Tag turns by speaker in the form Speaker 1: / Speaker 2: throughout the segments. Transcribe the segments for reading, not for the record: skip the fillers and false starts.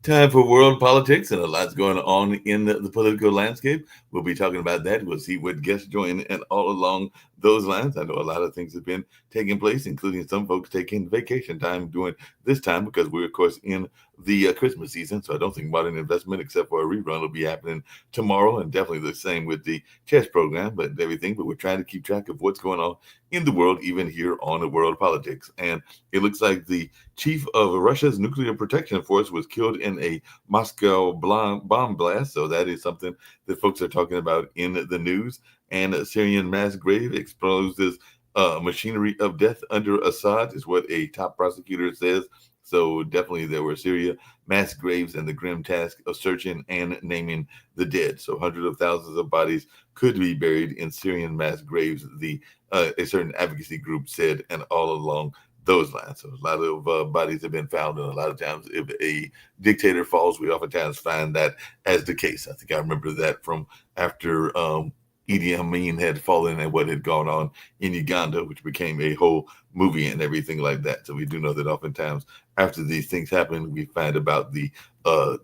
Speaker 1: Time for world politics, and a lot's going on in the political landscape. We'll be talking about that. We'll see what guests join, and all along those lines, I know a lot of things have been taking place, including some folks taking vacation time during this time because we're, of course, in the Christmas season. So I don't think about an investment except for a rerun will be happening tomorrow, and definitely the same with the chess program, but everything. But we're trying to keep track of what's going on in the world, even here on the world politics. And it looks like the chief of Russia's nuclear protection force was killed in a Moscow bomb blast. So that is something that folks are talking about in the news. And a Syrian mass grave exposes machinery of death under Assad, is what a top prosecutor says. So definitely there were Syria mass graves and the grim task of searching and naming the dead. So hundreds of thousands of bodies could be buried in Syrian mass graves, a certain advocacy group said, and all along those lines. So a lot of bodies have been found, and a lot of times if a dictator falls, we oftentimes find that as the case. I think I remember that from after Idi Amin had fallen and what had gone on in Uganda, which became a whole movie and everything like that. So we do know that oftentimes after these things happen, we find about the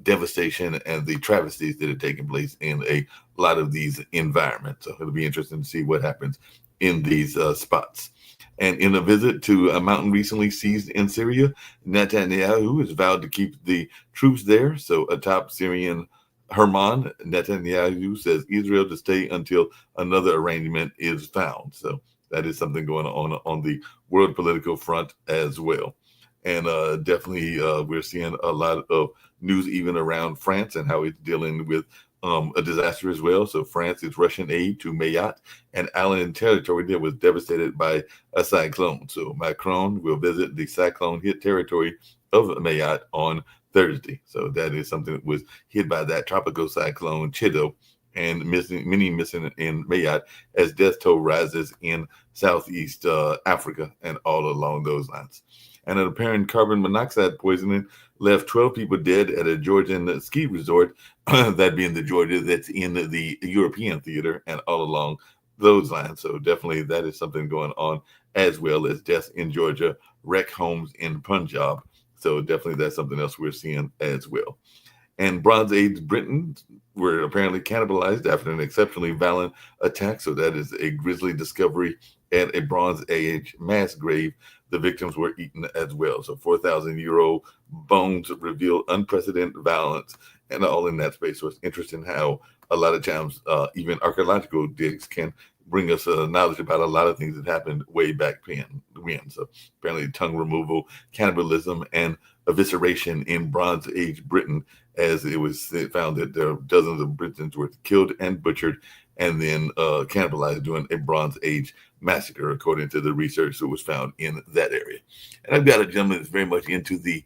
Speaker 1: devastation and the travesties that have taken place in a lot of these environments. So it'll be interesting to see what happens in these spots. And in a visit to a mountain recently seized in Syria, Netanyahu has vowed to keep the troops there. So atop Syrian Herman, Netanyahu says Israel to stay until another arrangement is found. So that is something going on the world political front as well. And definitely we're seeing a lot of news even around France and how it's dealing with a disaster as well. So France is Russian aid to Mayotte, an island territory that was devastated by a cyclone. So Macron will visit the cyclone hit territory of Mayotte on Thursday. So that is something that was hit by that tropical cyclone Chido, and many missing in Mayotte as death toll rises in Southeast Africa and all along those lines. And an apparent carbon monoxide poisoning left 12 people dead at a Georgian ski resort, that being the Georgia that's in the European theater and all along those lines. So definitely that is something going on, as well as deaths in Georgia, wreck homes in Punjab. So definitely that's something else we're seeing as well. And Bronze Age Britain were apparently cannibalized after an exceptionally violent attack. So that is a grisly discovery at a Bronze Age mass grave. The victims were eaten as well. So 4,000-year-old bones reveal unprecedented violence and all in that space. So it's interesting how a lot of times even archaeological digs can bring us knowledge about a lot of things that happened way back when. So apparently tongue removal, cannibalism, and evisceration in Bronze Age Britain, as it was found that there are dozens of Britons were killed and butchered and then cannibalized during a Bronze Age massacre, according to the research that was found in that area. And I've got a gentleman that's very much into the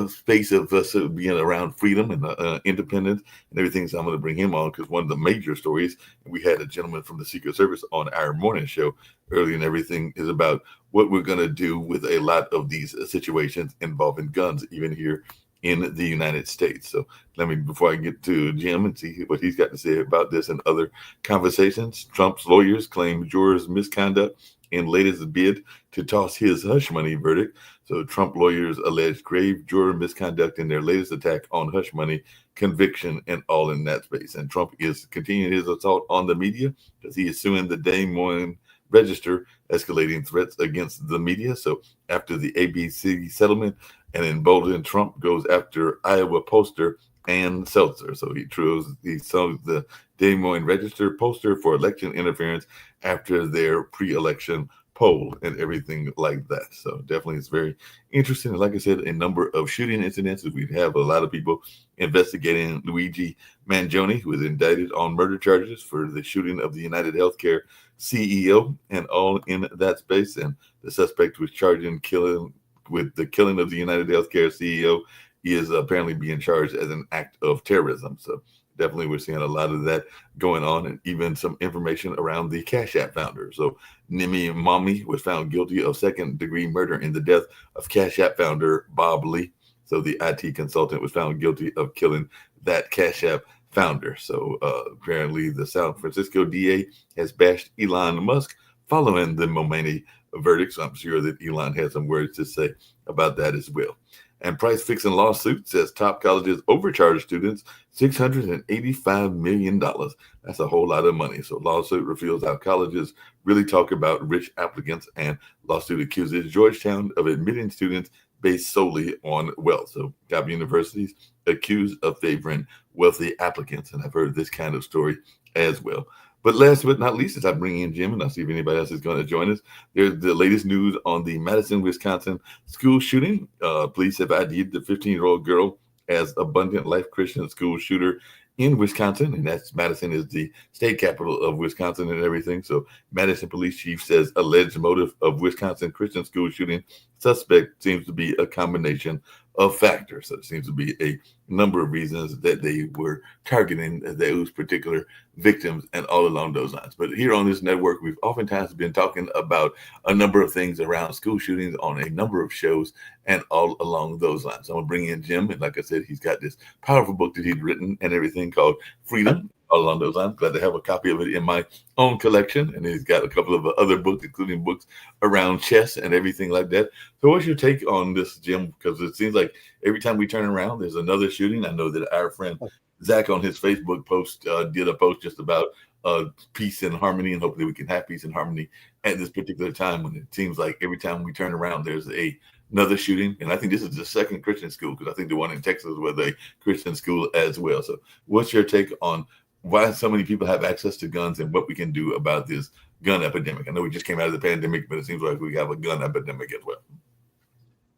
Speaker 1: space of us being around freedom and independence and everything. So I'm going to bring him on because one of the major stories, and we had a gentleman from the Secret Service on our morning show earlier, and everything is about what we're going to do with a lot of these situations involving guns, even here in the United States. So let me, before I get to Jim and see what he's got to say about this and other conversations, Trump's lawyers claim jurors' misconduct in latest bid to toss his hush money verdict. So Trump lawyers alleged grave juror misconduct in their latest attack on hush money conviction and all in that space. And Trump is continuing his assault on the media because he is suing the Des Moines Register, escalating threats against the media. So after the ABC settlement, and emboldened, Trump goes after Iowa poster Ann Seltzer. So he sold the Des Moines Register poster for election interference after their pre-election poll and everything like that. So definitely it's very interesting. Like I said, a number of shooting incidents. We have a lot of people investigating Luigi Mangione, who was indicted on murder charges for the shooting of the United Healthcare CEO and all in that space. And the suspect was charged with the killing of the United Healthcare CEO is apparently being charged as an act of terrorism. So definitely we're seeing a lot of that going on, and even some information around the Cash App founder. So Nimi Mommy was found guilty of second-degree murder in the death of Cash App founder Bob Lee. So the IT consultant was found guilty of killing that Cash App founder. So apparently the San Francisco DA has bashed Elon Musk following the Momeni verdict. So I'm sure that Elon has some words to say about that as well. And price fixing lawsuit says top colleges overcharge students $685 million. That's a whole lot of money. So lawsuit reveals how colleges really talk about rich applicants, and lawsuit accuses Georgetown of admitting students based solely on wealth. So top universities accused of favoring wealthy applicants. And I've heard this kind of story as well. But last but not least, as I bring in Jim, and I'll see if anybody else is going to join us, there's the latest news on the Madison, Wisconsin school shooting. Police have ID'd the 15-year-old girl as Abundant Life Christian school shooter in Wisconsin, and that's Madison is the state capital of Wisconsin and everything. So Madison police chief says alleged motive of Wisconsin Christian school shooting suspect seems to be a combination of factors. So it seems to be a number of reasons that they were targeting those particular victims and all along those lines. But here on this network, we've oftentimes been talking about a number of things around school shootings on a number of shows and all along those lines. So I'm gonna bring in Jim, and like I said, he's got this powerful book that he'd written and everything called Freedom, all along those lines. Glad to have a copy of it in my own collection. And he's got a couple of other books, including books around chess and everything like that. So what's your take on this, Jim? Because it seems like every time we turn around, there's another shooting. I know that our friend Zach on his Facebook post did a post just about peace and harmony, and hopefully we can have peace and harmony at this particular time when it seems like every time we turn around, there's another shooting. And I think this is the second Christian school, because I think the one in Texas was a Christian school as well. So what's your take on why so many people have access to guns and what we can do about this gun epidemic? I know we just came out of the pandemic, but it seems like we have a gun epidemic as well.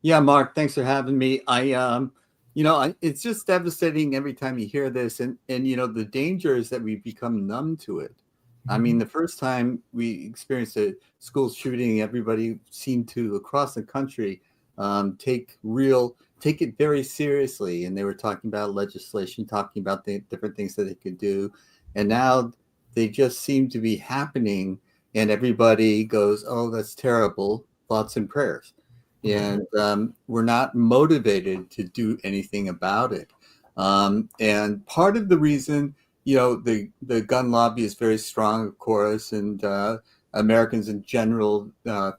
Speaker 2: Yeah, Mark, thanks for having me. It's just devastating every time you hear this, and the danger is that we become numb to it. I mean, the first time we experienced a school shooting, everybody seemed to across the country take it very seriously, and they were talking about legislation, talking about the different things that they could do, and now they just seem to be happening, and everybody goes, "Oh, that's terrible," thoughts and prayers. And we're not motivated to do anything about it. And part of the reason, the gun lobby is very strong, of course, and Americans in general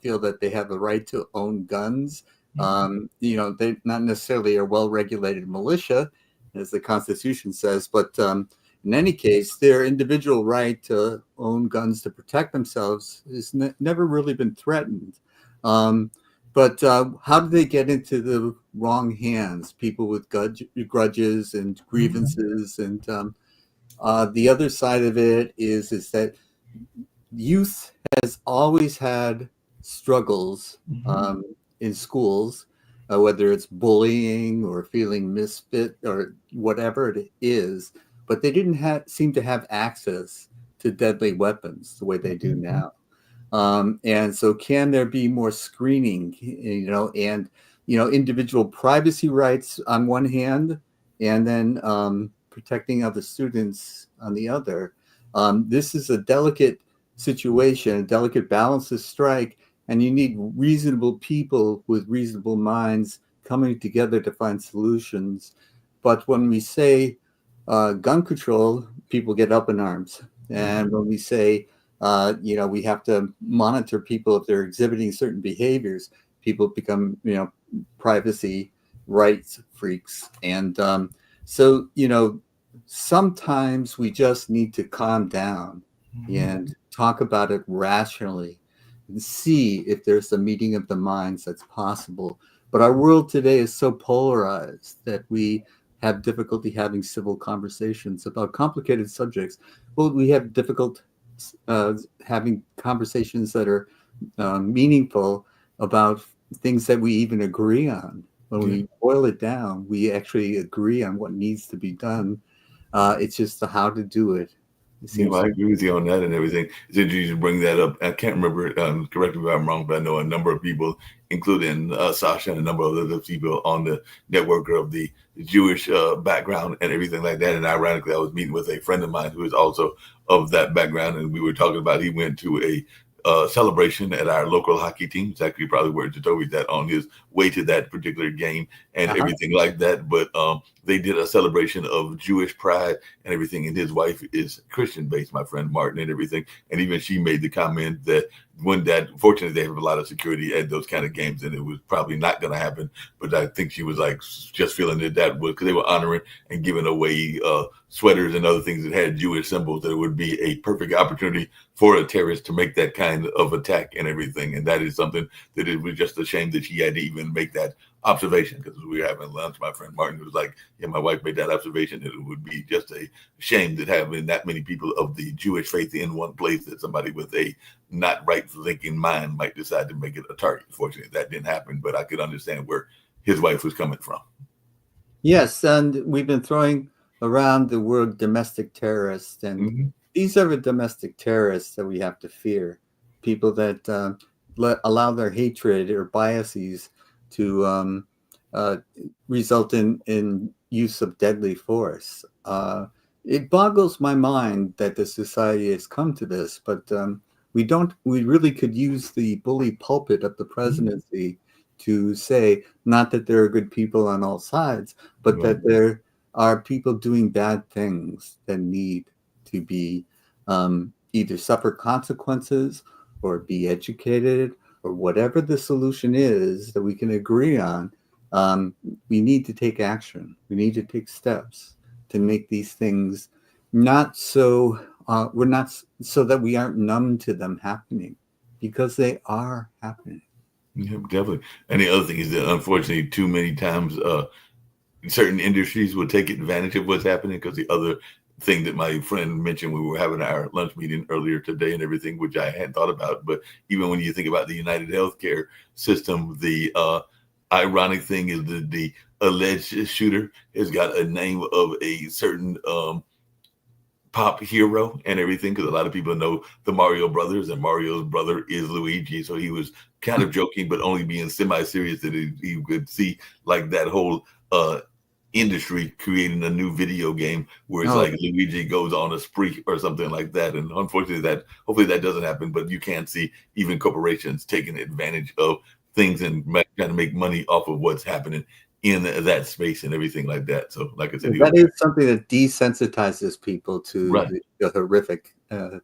Speaker 2: feel that they have a right to own guns. They're not necessarily a well-regulated militia, as the Constitution says, but in any case, their individual right to own guns to protect themselves has never really been threatened. But how do they get into the wrong hands? People with grudges and grievances, and the other side of it is that youth has always had struggles in schools, whether it's bullying or feeling misfit or whatever it is, but they didn't seem to have access to deadly weapons the way they do now. And so can there be more screening, and individual privacy rights on one hand, and then protecting other students on the other? This is a delicate situation, a delicate balance to strike, and you need reasonable people with reasonable minds coming together to find solutions. But when we say gun control, people get up in arms. And when we say we have to monitor people if they're exhibiting certain behaviors, people become, privacy rights freaks. And so, sometimes we just need to calm down and talk about it rationally and see if there's a meeting of the minds that's possible. But our world today is so polarized that we have difficulty having civil conversations about complicated subjects. Well, we have difficult having conversations that are meaningful about things that we even agree on. When we boil it down, we actually agree on what needs to be done. It's just how to do it It
Speaker 1: Yeah,
Speaker 2: seems
Speaker 1: well, I
Speaker 2: to.
Speaker 1: agree with you on that and everything. It's interesting to bring that up. I can't remember, correct me if I'm wrong, but I know a number of people, including Sasha and a number of other people on the network are of the Jewish background and everything like that. And ironically, I was meeting with a friend of mine who is also of that background, and we were talking about he went to a celebration at our local hockey team. It's actually probably where Jacoby's that on his way to that particular game and
Speaker 2: Uh-huh.
Speaker 1: everything like that. But they did a celebration of Jewish pride and everything. And his wife is Christian based, my friend Martin, and everything. And even she made the comment that when that, fortunately, they have a lot of security at those kind of games, and it was probably not going to happen. But I think she was like just feeling that was because they were honoring and giving away sweaters and other things that had Jewish symbols, that it would be a perfect opportunity for a terrorist to make that kind of attack and everything. And that is something that it was just a shame that she had to even make that observation, because we were having lunch. My friend Martin was like, yeah, my wife made that observation that it would be just a shame that having that many people of the Jewish faith in one place, that somebody with a not right thinking mind might decide to make it a target. Fortunately, that didn't happen, but I could understand where his wife was coming from.
Speaker 2: Yes, and we've been throwing around the word domestic terrorist, and
Speaker 1: Mm-hmm.
Speaker 2: these are the domestic terrorists that we have to fear. People that allow their hatred or biases to uh, result in use of deadly force. It boggles my mind that the society has come to this, but we don't. We really could use the bully pulpit of the presidency to say not that there are good people on all sides, but
Speaker 1: Right.
Speaker 2: that there are people doing bad things that need to be either suffer consequences or be educated, or whatever the solution is that we can agree on. um, we need to take action. We need to take steps to make these things not so we're not so that we aren't numb to them happening, because they are happening.
Speaker 1: Yeah, definitely. And the other thing is that unfortunately, too many times, certain industries will take advantage of what's happening, because the other thing that my friend mentioned, we were having our lunch meeting earlier today and everything, which I hadn't thought about, but even when you think about the United Healthcare system, the ironic thing is that the alleged shooter has got a name of a certain pop hero and everything, because a lot of people know the Mario brothers, and Mario's brother is Luigi. So he was kind of joking, but only being semi-serious, that he could see like that whole industry creating a new video game where it's
Speaker 2: Oh,
Speaker 1: like Luigi goes on a spree or something like that. And unfortunately, that hopefully that doesn't happen. But you can see even corporations taking advantage of things and trying to make money off of what's happening in that space and everything like that. So, like I said, he was
Speaker 2: that is something that desensitizes people to
Speaker 1: right.
Speaker 2: the horrific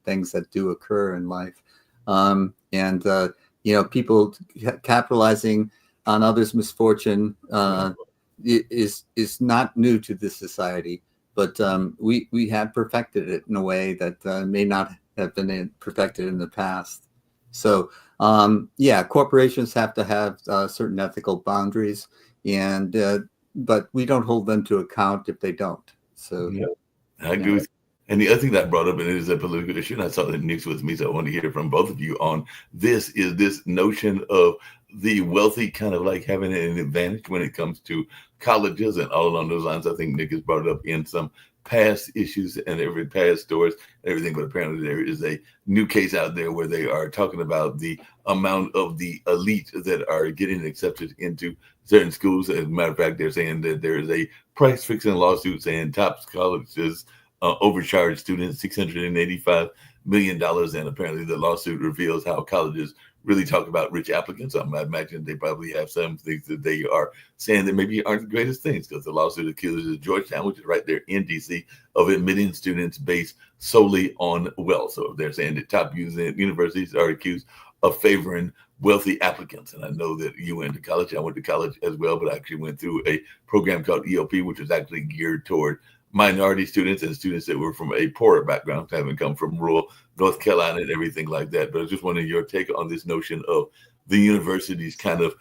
Speaker 2: things that do occur in life. And people capitalizing on others' misfortune
Speaker 1: Right.
Speaker 2: is not new to this society, but we have perfected it in a way that may not have been perfected in the past. So yeah, corporations have to have certain ethical boundaries, and but we don't hold them to account if they don't. So
Speaker 1: Yeah, I
Speaker 2: yeah.
Speaker 1: agree with you. And the other thing that brought up, and it is a political issue, and I saw the news with me, so I want to hear from both of you on this, is this notion of the wealthy kind of like having an advantage when it comes to colleges and all along those lines. I think Nick has brought it up in some past issues and every past stories and everything, but apparently there is a new case out there where they are talking about the amount of the elite that are getting accepted into certain schools. As a matter of fact, they're saying that there is a price fixing lawsuit saying top colleges overcharged students $685 million. And apparently, the lawsuit reveals how colleges really talk about rich applicants. I imagine they probably have some things that they are saying that maybe aren't the greatest things, because the lawsuit accuses Georgetown, which is right there in DC, of admitting students based solely on wealth. So they're saying that top universities are accused of favoring wealthy applicants. And I know that you went to college. I went to college as well, but I actually went through a program called EOP, which was actually geared toward minority students and students that were from a poorer background, having come from rural North Carolina and everything like that. But I just wanted your take on this notion of the universities kind of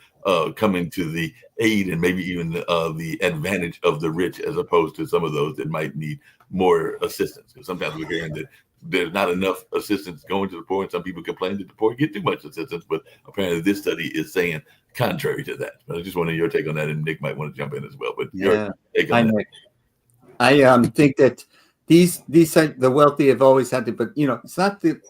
Speaker 1: coming to the aid and maybe even the advantage of the rich, as opposed to some of those that might need more assistance. Because sometimes we're hearing that there's not enough assistance going to the poor, and some people complain that the poor get too much assistance. But apparently, this study is saying contrary to that. But I just wanted your take on that, and Nick might want to jump in as well. But your
Speaker 2: Yeah.
Speaker 1: take on
Speaker 2: Hi,
Speaker 1: that.
Speaker 2: Nick. I think that The wealthy have always had to, but it's not the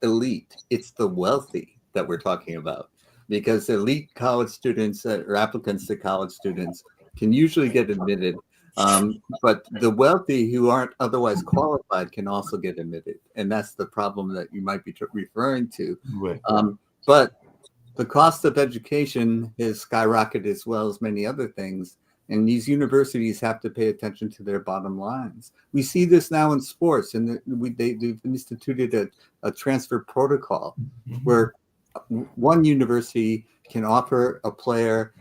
Speaker 2: elite, it's the wealthy that we're talking about, because elite college students or applicants to college students can usually get admitted, but the wealthy who aren't otherwise qualified can also get admitted, and that's the problem that you might be referring to.
Speaker 1: Right.
Speaker 2: But the cost of education has skyrocketed as well as many other things. And these universities have to pay attention to their bottom lines. We see this now in sports, and they've instituted a transfer protocol where one university can offer a player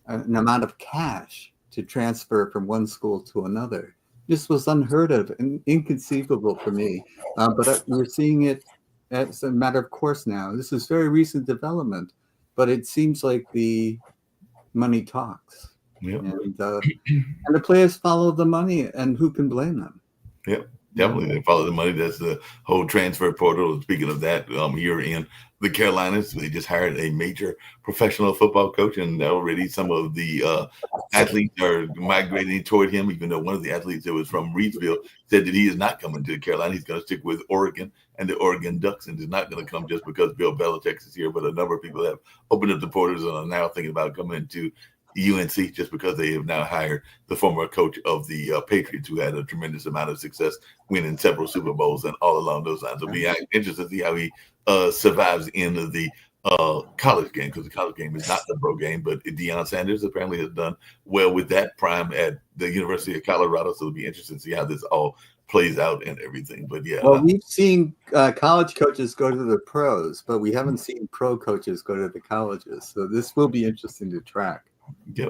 Speaker 2: an amount of cash to transfer from one school to another. This was unheard of and inconceivable for me, but we're seeing it as a matter of course now. This is very recent development, but it seems like the money talks.
Speaker 1: Yep.
Speaker 2: And the players follow the money, and who can blame them?
Speaker 1: Yep. Definitely, they follow the money. That's the whole transfer portal. Speaking of that, here in the Carolinas, they just hired a major professional football coach, and already some of the athletes are migrating toward him. Even though one of the athletes that was from Reedsville said that he is not coming to Carolina, he's going to stick with Oregon and the Oregon Ducks, and is not going to come just because Bill Belichick is here. But a number of people have opened up the portals and are now thinking about coming to UNC just because they have now hired the former coach of the Patriots, who had a tremendous amount of success winning several Super Bowls and all along those lines. It'll be interesting to see how he survives in the college game, because the college game is not the pro game. But Deion Sanders apparently has done well with that prime at the University of Colorado. So it'll be interesting to see how this all plays out and everything. But yeah.
Speaker 2: Well, we've seen college coaches go to the pros, but we haven't seen pro coaches go to the colleges. So this will be interesting to track.
Speaker 1: Yeah,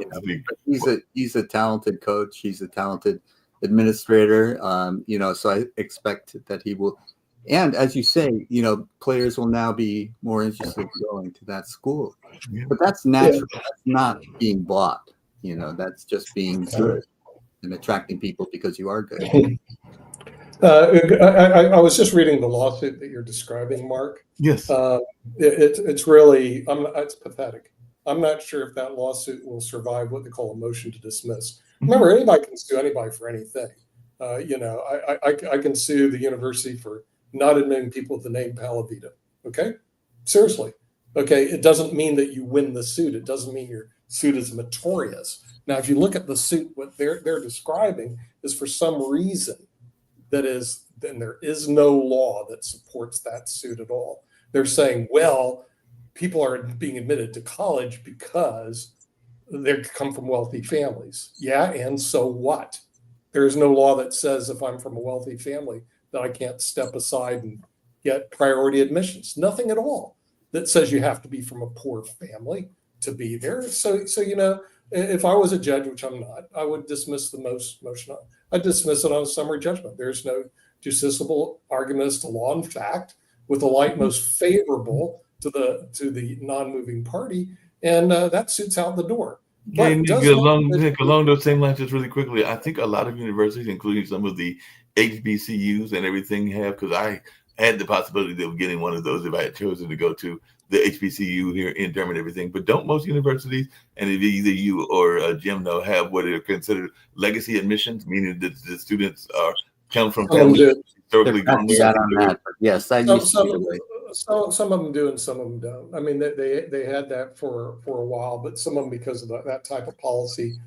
Speaker 2: he's a talented coach. He's a talented administrator. So I expect that he will. And as you say, players will now be more interested in going to that school. Yeah. But that's natural. Yeah. That's not being bought. That's just being good and attracting people because you are good.
Speaker 3: I was just reading the lawsuit that you're describing, Mark.
Speaker 1: Yes.
Speaker 3: It's really it's pathetic. I'm not sure if that lawsuit will survive what they call a motion to dismiss. Remember, anybody can sue anybody for anything. I can sue the university for not admitting people with the name Palavita. Okay? Seriously. Okay? It doesn't mean that you win the suit. It doesn't mean your suit is meritorious. Now, if you look at the suit, what they're describing is for some reason then there is no law that supports that suit at all. They're saying, well, people are being admitted to college because they come from wealthy families. Yeah, and so what? There is no law that says if I'm from a wealthy family that I can't step aside and get priority admissions. Nothing at all that says you have to be from a poor family to be there. So if I was a judge, which I'm not, I would dismiss the motion. I'd dismiss it on a summary judgment. There's no justiciable argument as to law and fact, with the light most favorable to the non-moving party, and that suits out the door.
Speaker 1: Nick, along those same lines, just really quickly, I think a lot of universities, including some of the HBCUs and everything, have, because I had the possibility of getting one of those if I had chosen to go to the HBCU here in Durham and everything. But don't most universities, and if either you or Jim know, have what are considered legacy admissions, meaning that the students come from families historically grown up?
Speaker 2: Yes, I used to.
Speaker 3: Some of them do and some of them don't. I mean, they had that for a while, but some of them, because of that type of policy,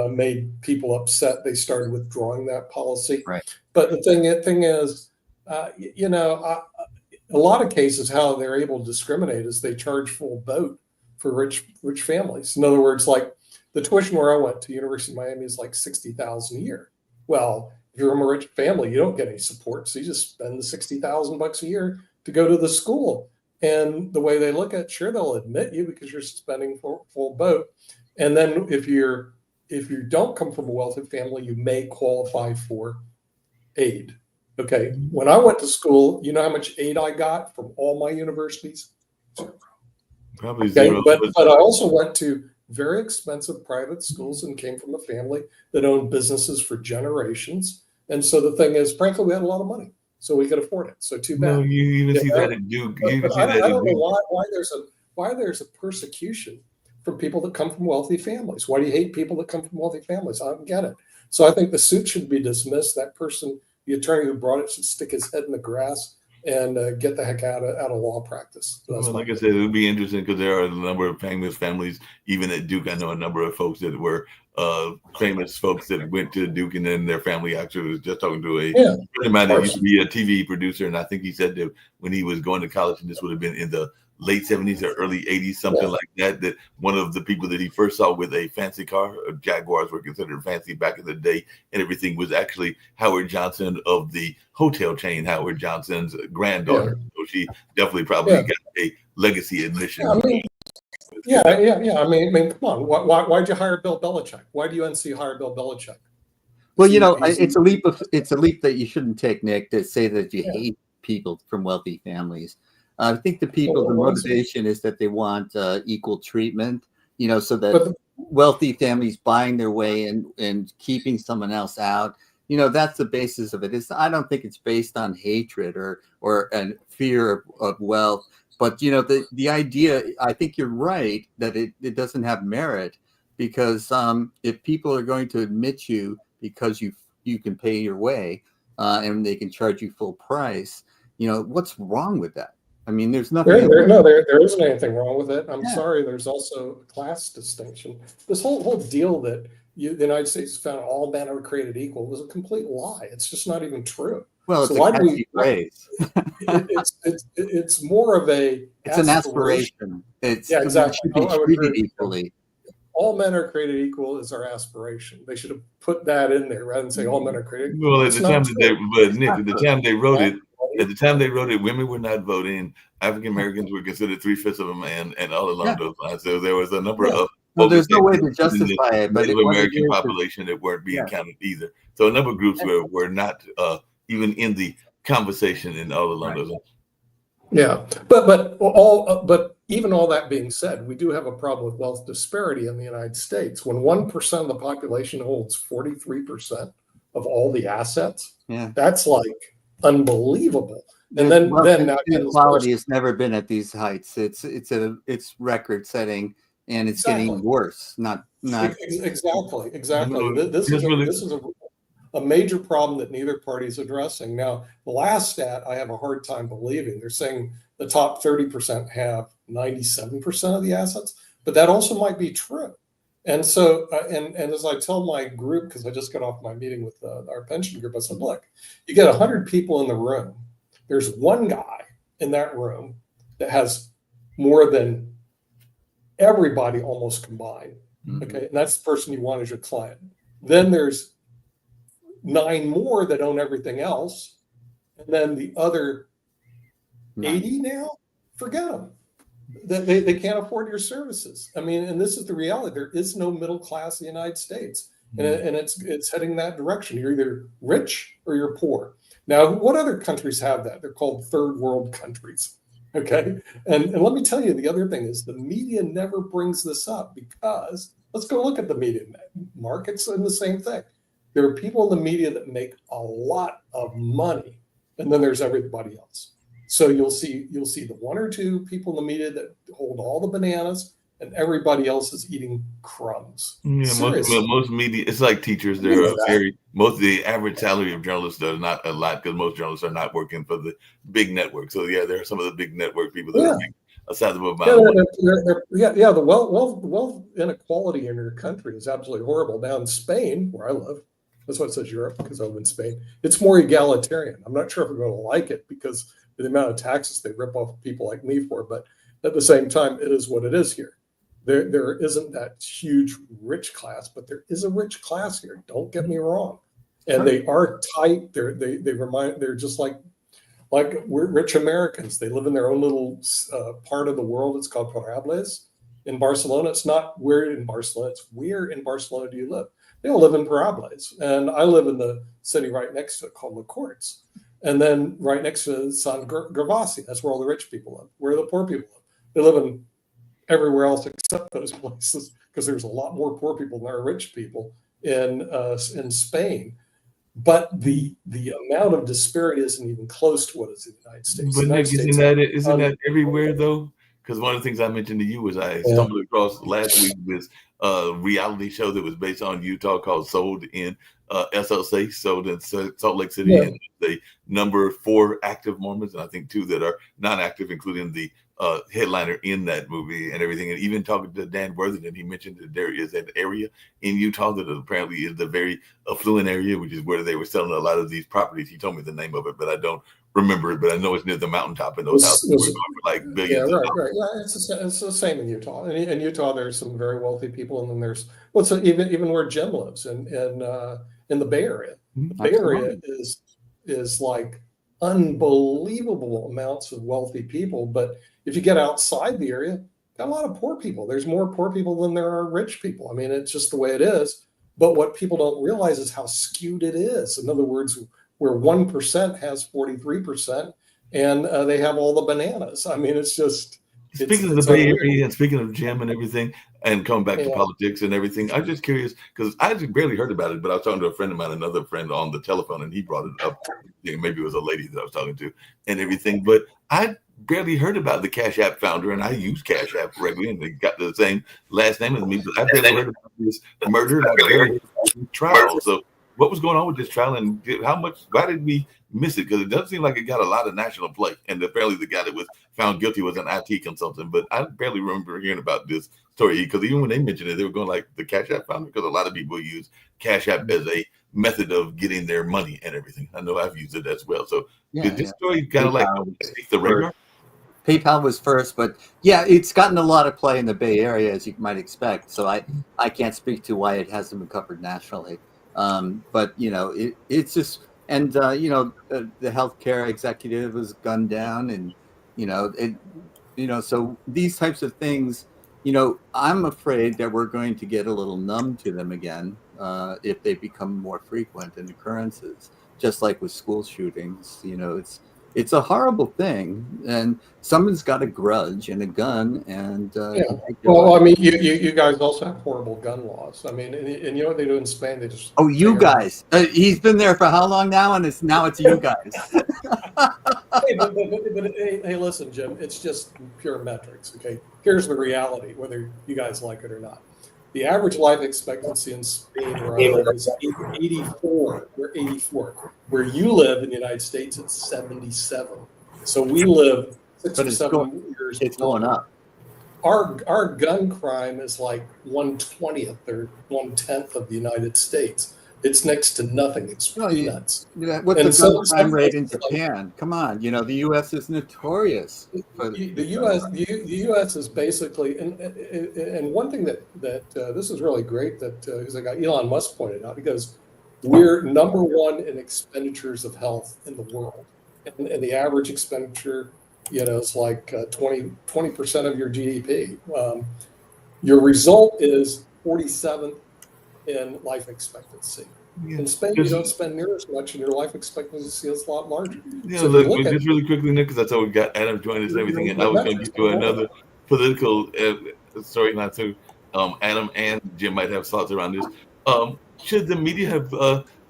Speaker 3: made people upset. They started withdrawing that policy.
Speaker 2: Right.
Speaker 3: But the thing is, a lot of cases, how they're able to discriminate is they charge full boat for rich families. In other words, like the tuition where I went to, University of Miami, is like $60,000 a year. Well, if you're from a rich family, you don't get any support, so you just spend the $60,000 a year to go to the school. And the way they look at it, sure, they'll admit you because you're spending full boat. And then if you don't come from a wealthy family, you may qualify for aid. Okay. When I went to school, you know how much aid I got from all my universities?
Speaker 1: Probably zero.
Speaker 3: But I also went to very expensive private schools and came from a family that owned businesses for generations. And so the thing is, frankly, we had a lot of money, so we could afford it. So too bad.
Speaker 1: No, you even see that at Duke.
Speaker 3: I don't know why there's a persecution from people that come from wealthy families. Why do you hate people that come from wealthy families? I don't get it. So I think the suit should be dismissed. That person the attorney who brought it should stick his head in the grass and get the heck out of law practice.
Speaker 1: Well, like I said, it would be interesting because there are a number of famous families, even at Duke. I know a number of folks that were famous folks that went to Duke, and then their family actually was just talking to a friend of mine that used to be a TV producer, and I think he said that when he was going to college, and this would have been in the late 70s or early 80s, something like that, that one of the people that he first saw with a fancy car, Jaguars were considered fancy back in the day, and everything was actually Howard Johnson of the hotel chain, Howard Johnson's granddaughter. So she definitely probably got a legacy admission.
Speaker 3: Yeah, I mean, come on. Why'd you hire Bill Belichick? Why do UNC hire Bill Belichick?
Speaker 2: Well, it's a leap that you shouldn't take, Nick, to say that you hate people from wealthy families. I think the motivation is that they want equal treatment, so that wealthy families buying their way and keeping someone else out, that's the basis of it. I don't think it's based on hatred or a fear of wealth. But, the idea, I think you're right that it doesn't have merit, because if people are going to admit you because you can pay your way and they can charge you full price, what's wrong with that? I mean, there's nothing.
Speaker 3: There isn't anything wrong with it. I'm sorry. There's also a class distinction. This whole deal that the United States found all men are created equal was a complete lie. It's just not even true.
Speaker 2: Well, it's
Speaker 3: so
Speaker 2: a catchy phrase.
Speaker 3: It's more of a.
Speaker 2: It's an aspiration.
Speaker 3: Exactly.
Speaker 2: Should be treated equally.
Speaker 3: All men are created equal is our aspiration. They should have put that in there rather than say all men are created equal.
Speaker 1: Well, at the time they wrote it, women were not voting. African Americans were considered 3/5 of a man, and all along those lines. So there was a number of.
Speaker 2: Well, there's no way to justify it, but
Speaker 1: the American population that weren't being counted either. So a number of groups were not even in the conversation and all along those lines.
Speaker 3: Yeah, but even all that being said, we do have a problem with wealth disparity in the United States. When 1% of the population holds 43% of all the assets, that's like unbelievable. And then
Speaker 2: inequality has never been at these heights. It's record setting, and it's getting worse. Not
Speaker 3: exactly. This is a major problem that neither party is addressing. Now, the last stat I have a hard time believing. They're saying the top 30% have 97% of the assets, but that also might be true. And so, and as I tell my group, because I just got off my meeting with our pension group, I said, look, you get 100 people in the room. There's one guy in that room that has more than everybody almost combined. Okay, and that's the person you want as your client. Then there's 9 more that own everything else, and then the other 80 now, forget them. They can't afford your services. I mean, and this is the reality. There is no middle class in the United States, and it's heading that direction. You're either rich or you're poor. Now, what other countries have that? They're called third world countries. Okay, and let me tell you, the other thing is the media never brings this up, because let's go look at the media markets and the same thing. There are people in the media that make a lot of money, and then there's everybody else. So you'll see the 1 or 2 people in the media that hold all the bananas, and everybody else is eating crumbs.
Speaker 1: Yeah, most media, it's like teachers. They're most of the average salary of journalists are not a lot, because most journalists are not working for the big network. So there are some of the big network people that are making a sizable amount of money.
Speaker 3: The wealth inequality in your country is absolutely horrible. Down in Spain, where I live, that's why it says Europe, because I live in Spain. It's more egalitarian. I'm not sure if I'm going to like it because of the amount of taxes they rip off people like me for, but at the same time, it is what it is here. There isn't that huge rich class, but there is a rich class here. Don't get me wrong, and they are tight. They're just like we're rich Americans. They live in their own little part of the world. It's called Parables in Barcelona. It's not where in Barcelona. It's where in Barcelona do you live? They all live in Parables, and I live in the city right next to it called La Corts, and then right next to San Gervasi. That's where all the rich people live. Where the poor people live. They live in everywhere else except those places, because there's a lot more poor people than there are rich people in Spain. But the amount of disparity isn't even close to what is in the United States.
Speaker 1: But Nick, isn't that everywhere though? because one of the things I mentioned to you was I stumbled across last week this reality show that was based on Utah called Sold in SLC, Sold in Salt Lake City, and the number 4 active Mormons, and I think 2 that are non-active, including the headliner in that movie and everything. And even talking to Dan Worthington, he mentioned that there is an area in Utah that apparently is the very affluent area, which is where they were selling a lot of these properties. He told me the name of it, but I don't remember it. But I know it's near the mountaintop, and those houses were going for like billions.
Speaker 3: Yeah, right. Yeah, it's the same in Utah. In Utah, there's some very wealthy people, and then there's even where Jim lives in the Bay Area. The Bay Area is like unbelievable amounts of wealthy people, but if you get outside the area, got a lot of poor people. There's more poor people than there are rich people. I mean, it's just the way it is. But what people don't realize is how skewed it is. In other words, where 1% has 43%, and they have all the bananas. I mean, it's just.
Speaker 1: Speaking of the Bay Area and speaking of Jim and everything, and coming back to politics and everything, I'm just curious because I actually barely heard about it, but I was talking to a friend of mine, another friend on the telephone, and he brought it up. Maybe it was a lady that I was talking to and everything, but I barely heard about the Cash App founder, and I use Cash App regularly, and they got the same last name as me, but I barely heard about this murder trial. So what was going on with this trial, and why did we miss it? Because it doesn't seem like it got a lot of national play, and apparently the guy that was found guilty was an IT consultant, but I barely remember hearing about this story, because even when they mentioned it, they were going like the Cash App founder, because a lot of people use Cash App as a method of getting their money and everything. I know I've used it as well. So did this story kind of like take the radar?
Speaker 2: PayPal was first, but yeah, it's gotten a lot of play in the Bay Area, as you might expect. So I can't speak to why it hasn't been covered nationally. But it's just, and the healthcare executive was gunned down, and so these types of things, I'm afraid that we're going to get a little numb to them again if they become more frequent in occurrences. Just like with school shootings, it's a horrible thing, and someone's got a grudge and a gun, and
Speaker 3: well, I mean, you guys also have horrible gun laws. I mean, and you know what they do in Spain? They just
Speaker 2: you guys. He's been there for how long now? And it's you guys.
Speaker 3: Hey, listen, Jim. It's just pure metrics. Okay, here's the reality, whether you guys like it or not. The average life expectancy in Spain is 84. We're 84. Where you live in the United States, it's 77. So we live 6 or 7 years.
Speaker 2: It's going up.
Speaker 3: Our gun crime is like 1/20th or 1/10th of the United States. It's next to nothing. It's peanuts.
Speaker 2: What's the gun crime rate in Japan? Come on, the U.S. is notorious.
Speaker 3: The U.S. is basically, and one thing that this is really great because I got Elon Musk pointed out, because we're number 1 in expenditures of health in the world, and the average expenditure, is like 20% of your GDP. Your result is 47th in life expectancy. In Spain, you don't spend near as much, and your life expectancy is a lot larger.
Speaker 1: Yeah, so look, just really quickly, Nick, because that's how we got Adam joined us and everything, and I was going to get to another political story, not to Adam and Jim might have thoughts around this. Should the media have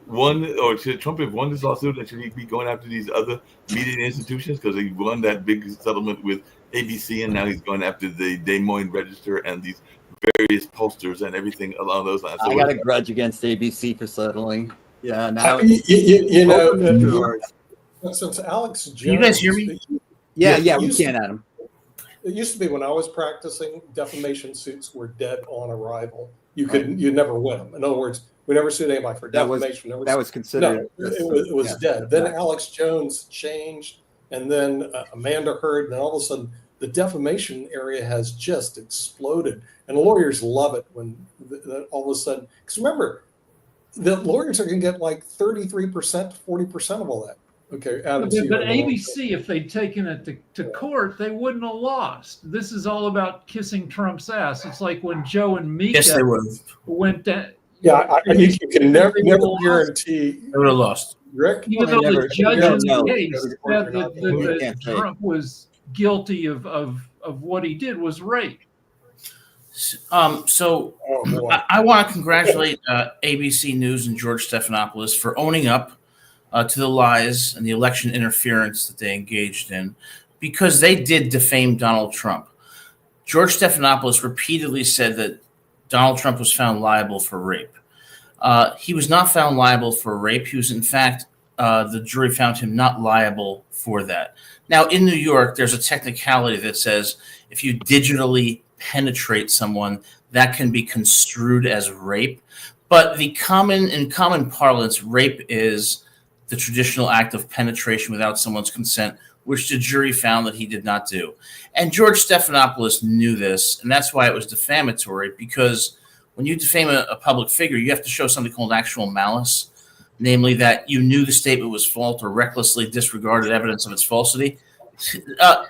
Speaker 1: won, or should Trump have won this lawsuit, and should he be going after these other media institutions? Because he won that big settlement with ABC, and now he's going after the Des Moines Register and these various posters and everything along those lines. So
Speaker 2: I got a grudge against ABC for settling. Yeah, now
Speaker 3: since Alex Jones,
Speaker 4: can you guys hear me?
Speaker 2: Yeah, we can, Adam.
Speaker 3: It used to be when I was practicing, defamation suits were dead on arrival. You'd never win them. In other words, we never sued anybody for defamation.
Speaker 2: That was considered.
Speaker 3: No, it was dead. Then Alex Jones changed, and then Amanda Heard, and then all of a sudden the defamation area has just exploded, and lawyers love it when all of a sudden. Because remember, the lawyers are going to get like 33%, 40% of all that. Okay, Adam,
Speaker 4: but ABC, if they'd taken it to court, they wouldn't have lost. This is all about kissing Trump's ass. It's like when Joe and Mika went down.
Speaker 3: Yeah, you can never guarantee
Speaker 4: they would have lost.
Speaker 3: Rick,
Speaker 4: even though the judge in the case said that Trump was guilty of what he did was rape.
Speaker 5: So I want to congratulate ABC News and George Stephanopoulos for owning up to the lies and the election interference that they engaged in, because they did defame Donald Trump. George Stephanopoulos repeatedly said that Donald Trump was found liable for rape. He was not found liable for rape. He was, in fact, the jury found him not liable for that. Now, in New York, there's a technicality that says if you digitally penetrate someone, that can be construed as rape. But in common parlance, rape is the traditional act of penetration without someone's consent, which the jury found that he did not do. And George Stephanopoulos knew this, and that's why it was defamatory, because when you defame a public figure, you have to show something called actual malice, namely that you knew the statement was false or recklessly disregarded evidence of its falsity.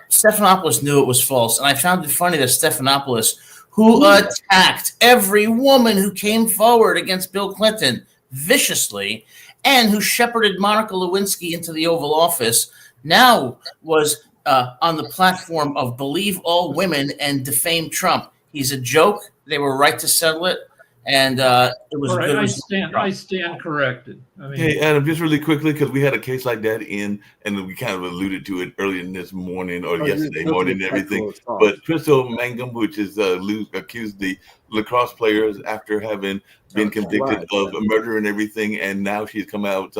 Speaker 5: Stephanopoulos knew it was false, and I found it funny that Stephanopoulos, who attacked every woman who came forward against Bill Clinton viciously and who shepherded Monica Lewinsky into the Oval Office, now was on the platform of believe all women and defame Trump. He's a joke. They were right to settle it, and it was
Speaker 4: right.
Speaker 5: good.
Speaker 4: I stand corrected. I mean,
Speaker 1: Hey, Adam, just really quickly, because we had a case like that and we kind of alluded to it earlier in this morning or yesterday morning and everything. But Crystal Mangum, which is accused the lacrosse players after having been convicted of murder and everything, and now she's come out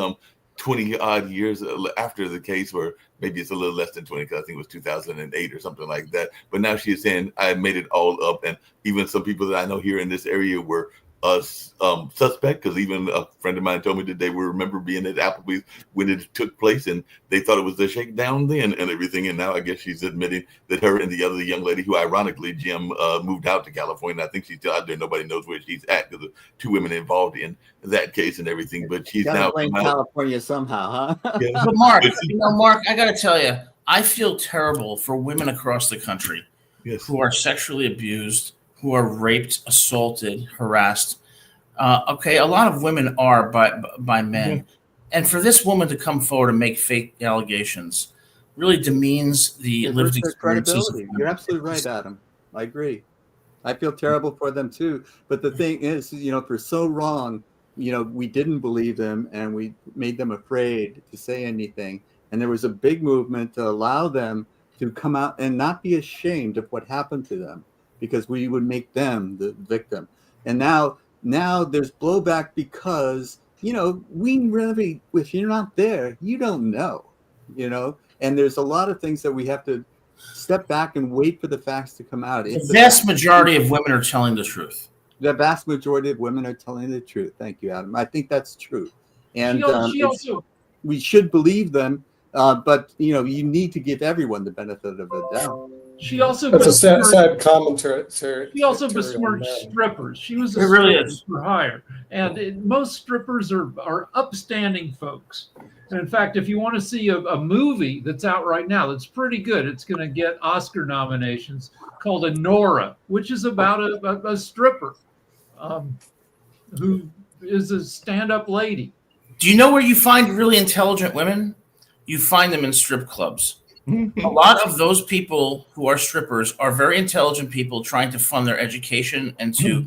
Speaker 1: 20 odd years after the case, or maybe it's a little less than 20, because I think it was 2008 or something like that. But now she's saying I made it all up, and even some people that I know here in this area were suspect, because even a friend of mine told me that they remember being at Applebee's when it took place, and they thought it was the shakedown then and everything. And now I guess she's admitting that her and the other young lady, who ironically Jim moved out to California, I think she's still out there. Nobody knows where she's at because of two women involved in that case and everything. But she's now
Speaker 2: blame California somehow, huh?
Speaker 1: Yeah.
Speaker 5: But Mark, Mark, I got to tell you, I feel terrible for women across the country who are sexually abused, who are raped, assaulted, harassed. Okay, a lot of women are by men. And for this woman to come forward and make fake allegations really demeans the lived experiences.
Speaker 2: You're absolutely right, Adam. I agree. I feel terrible for them too. But the thing is, for so long, we didn't believe them and we made them afraid to say anything. And there was a big movement to allow them to come out and not be ashamed of what happened to them, because we would make them the victim. And now there's blowback because, we really, if you're not there, you don't know, and there's a lot of things that we have to step back and wait for the facts to come out.
Speaker 5: The vast majority of women are telling the truth.
Speaker 2: The vast majority of women are telling the truth. Thank you, Adam. I think that's true. And we should believe them. But you need to give everyone the benefit of the doubt.
Speaker 4: She also
Speaker 3: that's a sad commentary.
Speaker 4: She also besmirched strippers. She was a stripper for hire, and most strippers are upstanding folks. And in fact, if you want to see a movie that's out right now that's pretty good, it's going to get Oscar nominations, called Nora, which is about a stripper who is a stand-up lady.
Speaker 5: Do you know where you find really intelligent women? You find them in strip clubs. A lot of those people who are strippers are very intelligent people trying to fund their education and to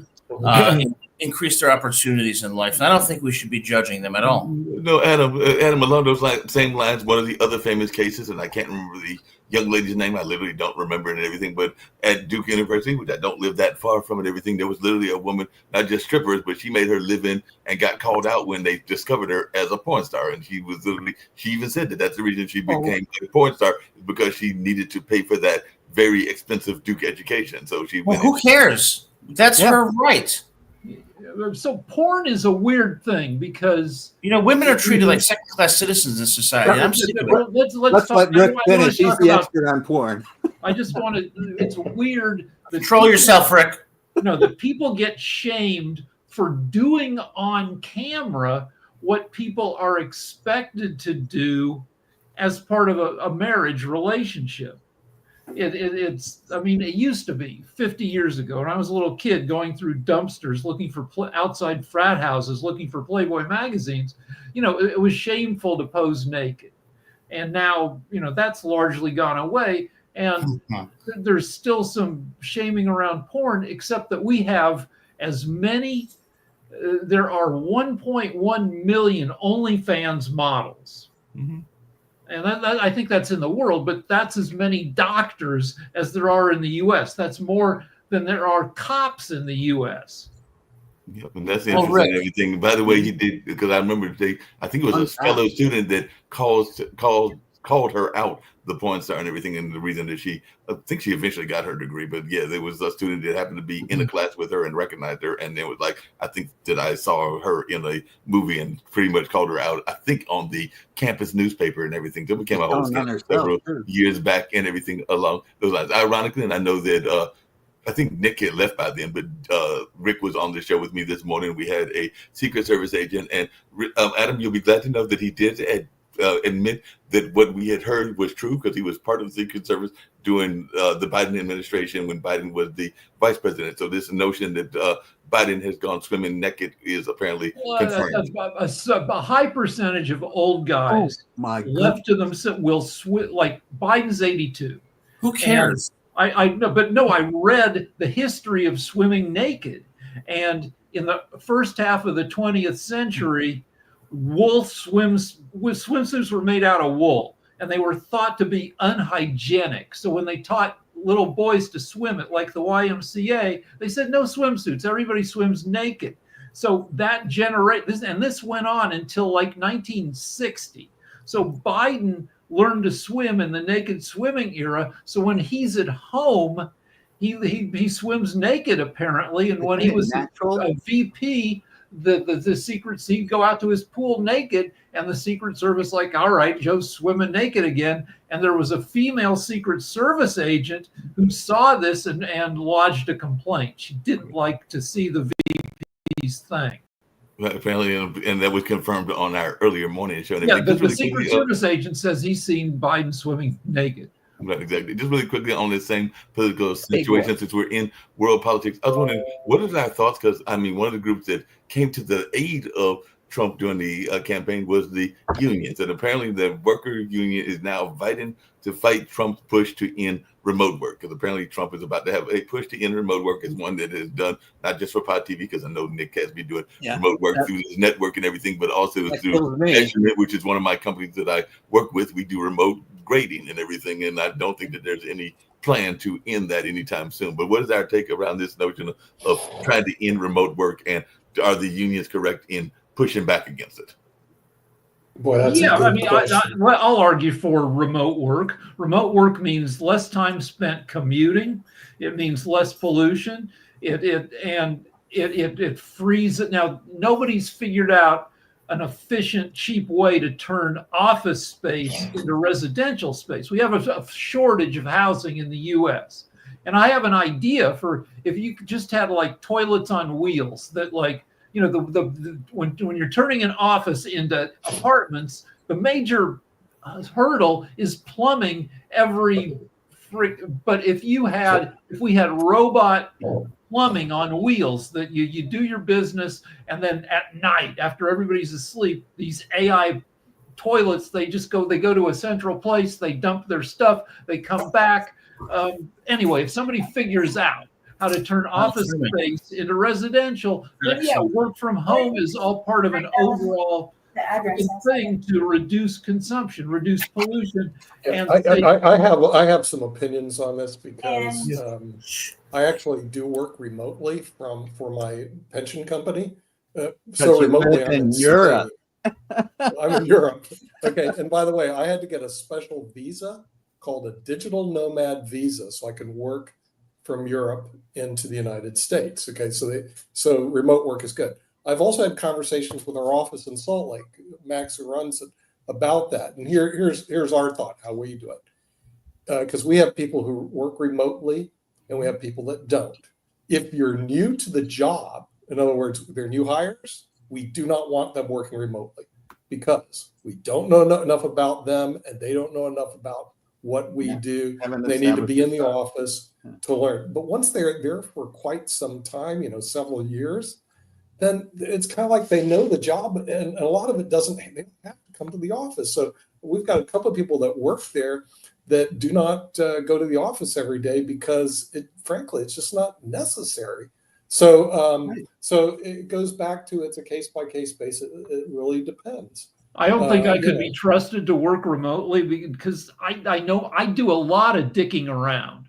Speaker 5: increase their opportunities in life. And I don't think we should be judging them at all.
Speaker 1: No, Adam, along those same lines, one of the other famous cases, and I can't remember the young lady's name, I literally don't remember it and everything, but at Duke University, which I don't live that far from and everything, there was literally a woman, not just strippers, but she made her live in and got called out when they discovered her as a porn star. And she even said that that's the reason she became a porn star, is because she needed to pay for that very expensive Duke education. So
Speaker 5: who cares? That's her right.
Speaker 4: So porn is a weird thing because
Speaker 5: women are treated like second-class citizens in society. I'm sick of it.
Speaker 2: Let's let Rick finish. He's the expert on porn.
Speaker 4: I just want to. It's weird.
Speaker 5: Control yourself, Rick.
Speaker 4: No, the people get shamed for doing on camera what people are expected to do as part of a marriage relationship. It's I mean, it used to be 50 years ago when I was a little kid going through dumpsters looking for outside frat houses looking for Playboy magazines. It was shameful to pose naked, and now that's largely gone away, and there's still some shaming around porn, except that we have as many there are 1.1 million OnlyFans models. And I think that's in the world, but that's as many doctors as there are in the U.S. That's more than there are cops in the U.S.
Speaker 1: Yep, and that's
Speaker 5: Well,
Speaker 1: interesting and
Speaker 5: Rick,
Speaker 1: everything. By the way, he did, because I remember I think it was a fellow student that called her out the porn star and everything, and the reason that I think she eventually got her degree. But yeah, there was a student that happened to be in a class with her and recognized her, and it was like, I think that I saw her in a movie and pretty much called her out. I think on the campus newspaper and everything. That became a whole scandal several years back and everything along those lines. Ironically, and I know that. I think Nick had left by then, but Rick was on the show with me this morning. We had a Secret Service agent, and Adam, you'll be glad to know that he did admit that what we had heard was true, because he was part of the Secret Service during the Biden administration when Biden was the vice president. So this notion that Biden has gone swimming naked is apparently confirmed.
Speaker 4: A high percentage of old guys left to themselves will swim. Like Biden's 82.
Speaker 5: Who cares?
Speaker 4: I know, but no, I read the history of swimming naked, and in the first half of the 20th century, swimsuits were made out of wool, and they were thought to be unhygienic. So when they taught little boys to swim at like the YMCA, they said no swimsuits, everybody swims naked. So that this went on until like 1960. So Biden learned to swim in the naked swimming era. So when he's at home, he swims naked apparently. And when he was a VP, the secret, he'd go out to his pool naked, and the Secret Service like, all right, Joe's swimming naked again. And there was a female Secret Service agent who saw this and lodged a complaint. She didn't like to see the VP's thing.
Speaker 1: Apparently, and that was confirmed on our earlier morning show.
Speaker 4: Yeah, the Secret Service agent says he's seen Biden swimming naked.
Speaker 1: Right, exactly. Just really quickly on this same political situation, since we're in world politics, I was wondering, what are our thoughts? Because, I mean, one of the groups that came to the aid of Trump during the campaign was the unions. And apparently the worker union is now fighting to fight Trump's push to end remote work, because apparently Trump is about to have a push to end remote work, is one that is done not just for Pod TV, because I know Nick has been doing remote work through his network and everything, but also through Measurement, which is one of my companies that I work with. We do remote grading and everything, and I don't think that there's any plan to end that anytime soon. But what is our take around this notion of trying to end remote work, and are the unions correct in pushing back against it?
Speaker 3: Boy, that's a good question.
Speaker 4: I'll argue for remote work. Remote work means less time spent commuting. It means less pollution. It frees it. Now, nobody's figured out an efficient, cheap way to turn office space into residential space. We have a shortage of housing in the U.S. And I have an idea for if you just had like toilets on wheels that, like, you know, when you're turning an office into apartments, the major hurdle is plumbing but if we had robot plumbing on wheels that you do your business, and then at night after everybody's asleep, these AI toilets, they go to a central place, they dump their stuff, they come back. Anyway, if somebody figures out how to turn office space into residential, then work from home is all part of an overall thing to reduce consumption, reduce pollution. And
Speaker 3: I have some opinions on this, because I actually do work remotely for my pension company. So remotely, I'm in Europe. I'm in Europe. Okay, and by the way, I had to get a special visa called a digital nomad visa, so I can work from Europe into the United States. Okay, so remote work is good. I've also had conversations with our office in Salt Lake, Max, who runs it, about that. And here's our thought, how we do it. Because we have people who work remotely and we have people that don't. If you're new to the job, in other words, they're new hires, we do not want them working remotely, because we don't know enough about them and they don't know enough about what we do. They need to be in the office to learn. But once they're there for quite some time, several years, then it's kind of like they know the job, and a lot of it they don't have to come to the office. So we've got a couple of people that work there that do not go to the office every day, because frankly, it's just not necessary. So so it goes back to, it's a case by case basis. It really depends.
Speaker 4: I don't think I could
Speaker 3: You
Speaker 4: be
Speaker 3: know,
Speaker 4: trusted to work remotely because I know I do a lot of dicking around,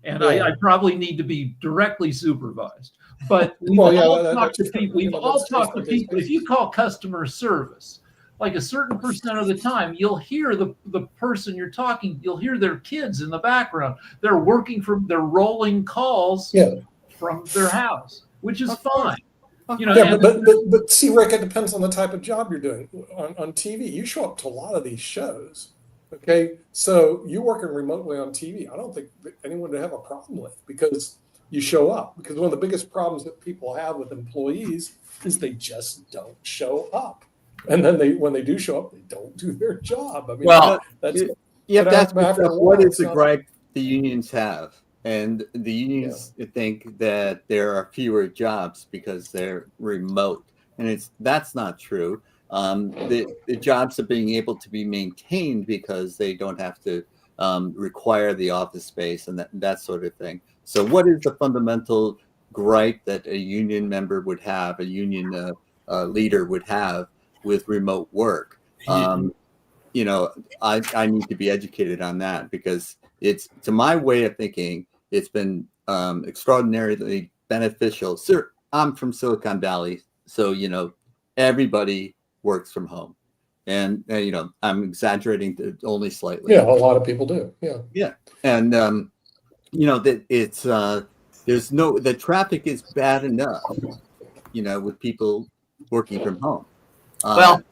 Speaker 4: and I
Speaker 3: yeah.
Speaker 4: probably need to be directly supervised. But we've
Speaker 3: Well, yeah,
Speaker 4: all talked
Speaker 3: that's
Speaker 4: to
Speaker 3: true.
Speaker 4: people.
Speaker 3: You
Speaker 4: We've
Speaker 3: know,
Speaker 4: all
Speaker 3: that's case
Speaker 4: talked
Speaker 3: by
Speaker 4: to
Speaker 3: case
Speaker 4: people. If you
Speaker 3: basis.
Speaker 4: call customer service, like a certain percent of the time, you'll hear the person you're talking. You'll hear their kids in the background. They're rolling calls
Speaker 3: Yeah,
Speaker 4: from their house, which is
Speaker 2: Of course.
Speaker 4: fine.
Speaker 2: Of
Speaker 4: You know,
Speaker 3: yeah,
Speaker 2: course.
Speaker 4: and
Speaker 3: but see, Rick, it depends on the type of job you're doing. On TV, you show up to a lot of these shows. Okay, so you working remotely on TV, I don't think that anyone would have a problem with because you show up. Because one of the biggest problems that people have with employees is they just don't show up, and then when they do show up, they don't do their job. I mean,
Speaker 2: Well,
Speaker 5: Well,
Speaker 3: that's
Speaker 2: you have
Speaker 3: but
Speaker 2: to ask
Speaker 3: after
Speaker 2: yourself,
Speaker 3: a
Speaker 2: what
Speaker 3: while,
Speaker 2: is
Speaker 3: it's
Speaker 2: the
Speaker 3: not.
Speaker 2: gripe the unions have? And the
Speaker 3: Yeah,
Speaker 2: unions think that there are fewer jobs because they're remote, and that's not true. The jobs are being able to be maintained because they don't have to require the office space and that sort of thing. So, what is the fundamental gripe that a union member would have, a union leader would have with remote work? Um, you know, I need to be educated on that because it's, to my way of thinking, it's been extraordinarily beneficial. Sir, I'm from Silicon Valley, so everybody works from home, and I'm exaggerating only slightly.
Speaker 3: yeah, a lot of people do. Yeah,
Speaker 2: Yeah, and that it's the traffic is bad enough, with people working from home. Uh,
Speaker 5: well,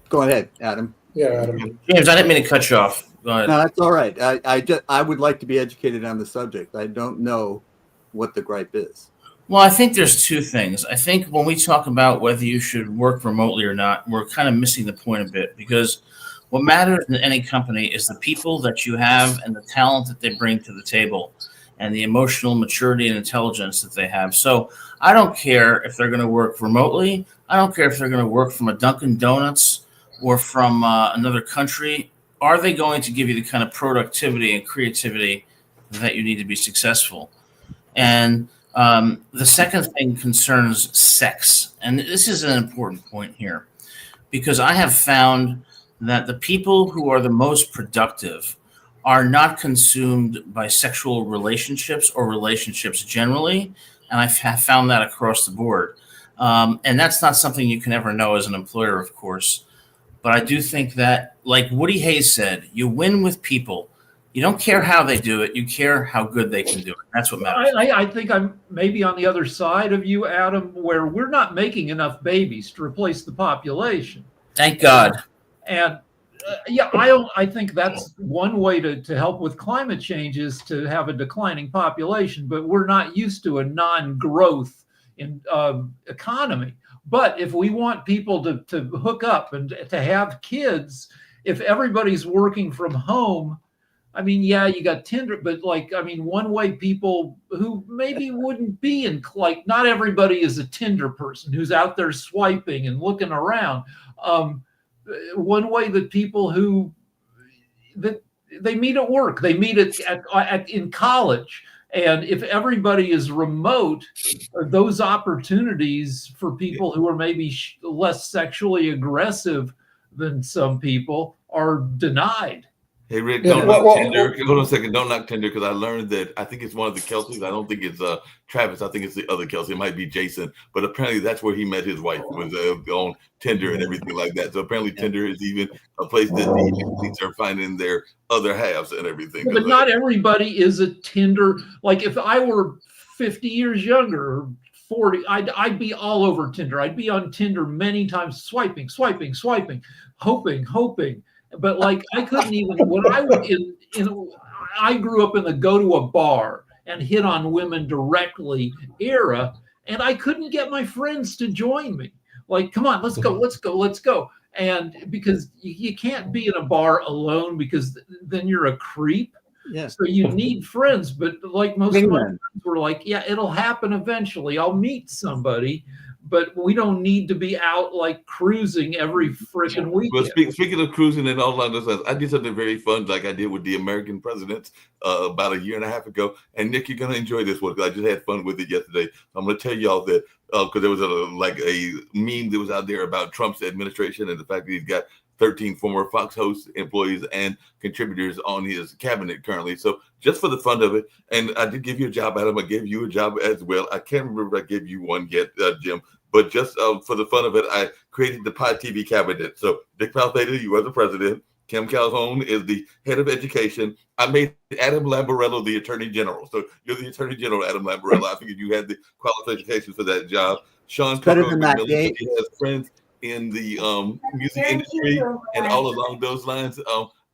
Speaker 2: Go ahead, Adam.
Speaker 3: yeah, Adam.
Speaker 5: James, I didn't mean to cut you off. Go ahead.
Speaker 2: No, that's all right. I would like to be educated on the subject. I don't know what the gripe is.
Speaker 5: Well, I think there's two things. I think when we talk about whether you should work remotely or not, we're kind of missing the point a bit because what matters in any company is the people that you have and the talent that they bring to the table and the emotional maturity and intelligence that they have. So I don't care if they're going to work remotely. I don't care if they're going to work from a Dunkin' Donuts or from another country. Are they going to give you the kind of productivity and creativity that you need to be successful? And the second thing concerns sex. And this is an important point here because I have found that the people who are the most productive are not consumed by sexual relationships or relationships generally. And I have found that across the board. And that's not something you can ever know as an employer, of course. But I do think that, like Woody Hayes said, you win with people. You don't care how they do it. You care how good they can do it. That's what matters.
Speaker 4: I think I'm maybe on the other side of you, Adam, where we're not making enough babies to replace the population.
Speaker 5: Thank God.
Speaker 4: And yeah, I think that's one way to help with climate change is to have a declining population, but we're not used to a non-growth in economy. But if we want people to hook up and to have kids, if everybody's working from home, I mean, yeah, you got Tinder, but one way people who maybe wouldn't be not everybody is a Tinder person who's out there swiping and looking around. One way that people that they meet at work, they meet in college, and if everybody is remote, those opportunities for people who are maybe less sexually aggressive than some people are denied.
Speaker 1: Hey Rick,
Speaker 3: Yeah,
Speaker 1: don't knock Tinder. Hold on a second. Don't knock Tinder because I learned that I think it's one of the Kelseys. I don't think it's Travis. I think it's the other Kelsey. It might be Jason. But apparently that's where he met his wife. Was on Tinder and everything like that. So apparently Tinder is even a place that the athletes are finding their other halves and everything.
Speaker 4: But not everybody is a Tinder. Like if I were 50 years younger, or 40, I'd be all over Tinder. I'd be on Tinder many times, swiping, hoping. But I couldn't even when I was I grew up in the go to a bar and hit on women directly era, and I couldn't get my friends to join me. Like, come on, let's go. And because you can't be in a bar alone because then you're a creep.
Speaker 2: Yeah.
Speaker 4: So you need friends, but like most of my friends were like, yeah, it'll happen eventually. I'll meet somebody. but we don't need to be out like cruising every freaking
Speaker 1: Well,
Speaker 4: weekend.
Speaker 1: speaking of cruising and all along those lines, I did something very fun, like I did with the American presidents about a year and a half ago. And Nick, you're gonna enjoy this one because I just had fun with it yesterday. I'm gonna tell y'all that because there was a meme that was out there about Trump's administration and the fact that he's got 13 former Fox host employees and contributors on his cabinet currently. So just for the fun of it, and I did give you a job, Adam. I gave you a job as well. I can't remember if I gave you one yet, Jim. But just for the fun of it, I created the Pod TV cabinet. So Dick Paltheda, you are the president. Kim Calhoun is the head of education. I made Adam Lamborello the attorney general. So you're the attorney general, Adam Lamborello. I figured you had the qualifications for that job. Sean
Speaker 2: Better
Speaker 1: Tucker
Speaker 2: than Matt
Speaker 1: McMillan,
Speaker 2: Gaetz.
Speaker 1: he has friends in the music industry and all along those lines.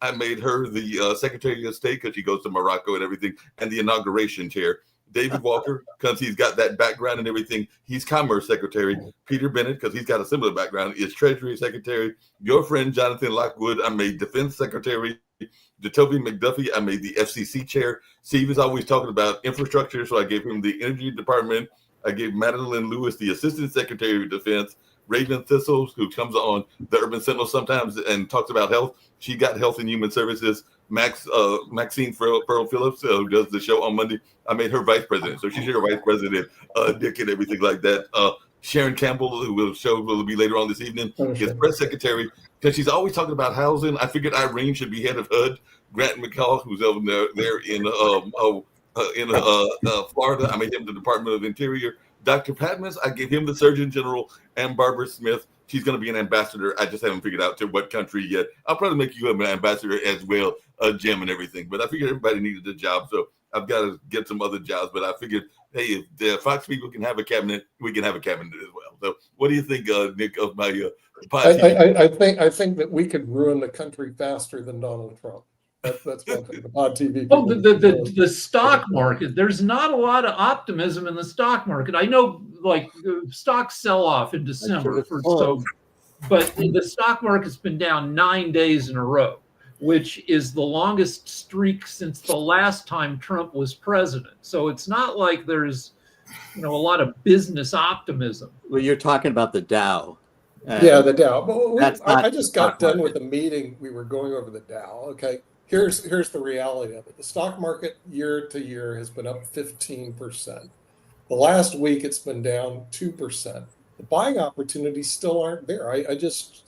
Speaker 1: I made her the Secretary of State because she goes to Morocco and everything, and the inauguration chair. David Walker, because he's got that background and everything, he's Commerce Secretary. Peter Bennett, because he's got a similar background, is Treasury Secretary. Your friend Jonathan Lockwood, I made Defense Secretary. Jacoby McDuffie, I made the FCC chair. Steve is always talking about infrastructure, so I gave him the Energy Department. I gave Madeline Lewis the Assistant Secretary of Defense. Raven Thistle, who comes on the Urban Sentinel sometimes and talks about health, she got Health and Human Services. Maxine Pearl Phillips, who does the show on Monday, I made her vice president. So she's your vice president, Dick, and everything like that. Sharon Campbell, who will be later on this evening, is press secretary because she's always talking about housing. I figured Irene should be head of HUD. Grant McCall, who's over there in Florida, I made him the Department of Interior. Dr. Patmos, I gave him the Surgeon General, and Barbara Smith, she's going to be an ambassador. I just haven't figured out to what country yet. I'll probably make you an ambassador as well, Jim, and everything. But I figured everybody needed a job, so I've got to get some other jobs. But I figured, hey, if the Fox people can have a cabinet, we can have a cabinet as well. So what do you think, Nick, of my podcast?
Speaker 3: I think that we could ruin the country faster than Donald Trump. That's one thing. The Pod TV.
Speaker 4: Well, the stock market, there's not a lot of optimism in the stock market. I know, like, stocks sell off in December, but the stock market's been down 9 days in a row, which is the longest streak since the last time Trump was president. So it's not like there's, a lot of business optimism.
Speaker 2: Well, you're talking about the Dow.
Speaker 3: Yeah, the Dow. But I just got done with a meeting. We were going over the Dow. Okay. Here's the reality of it. The stock market year to year has been up 15%. The last week it's been down 2%. The buying opportunities still aren't there. I just,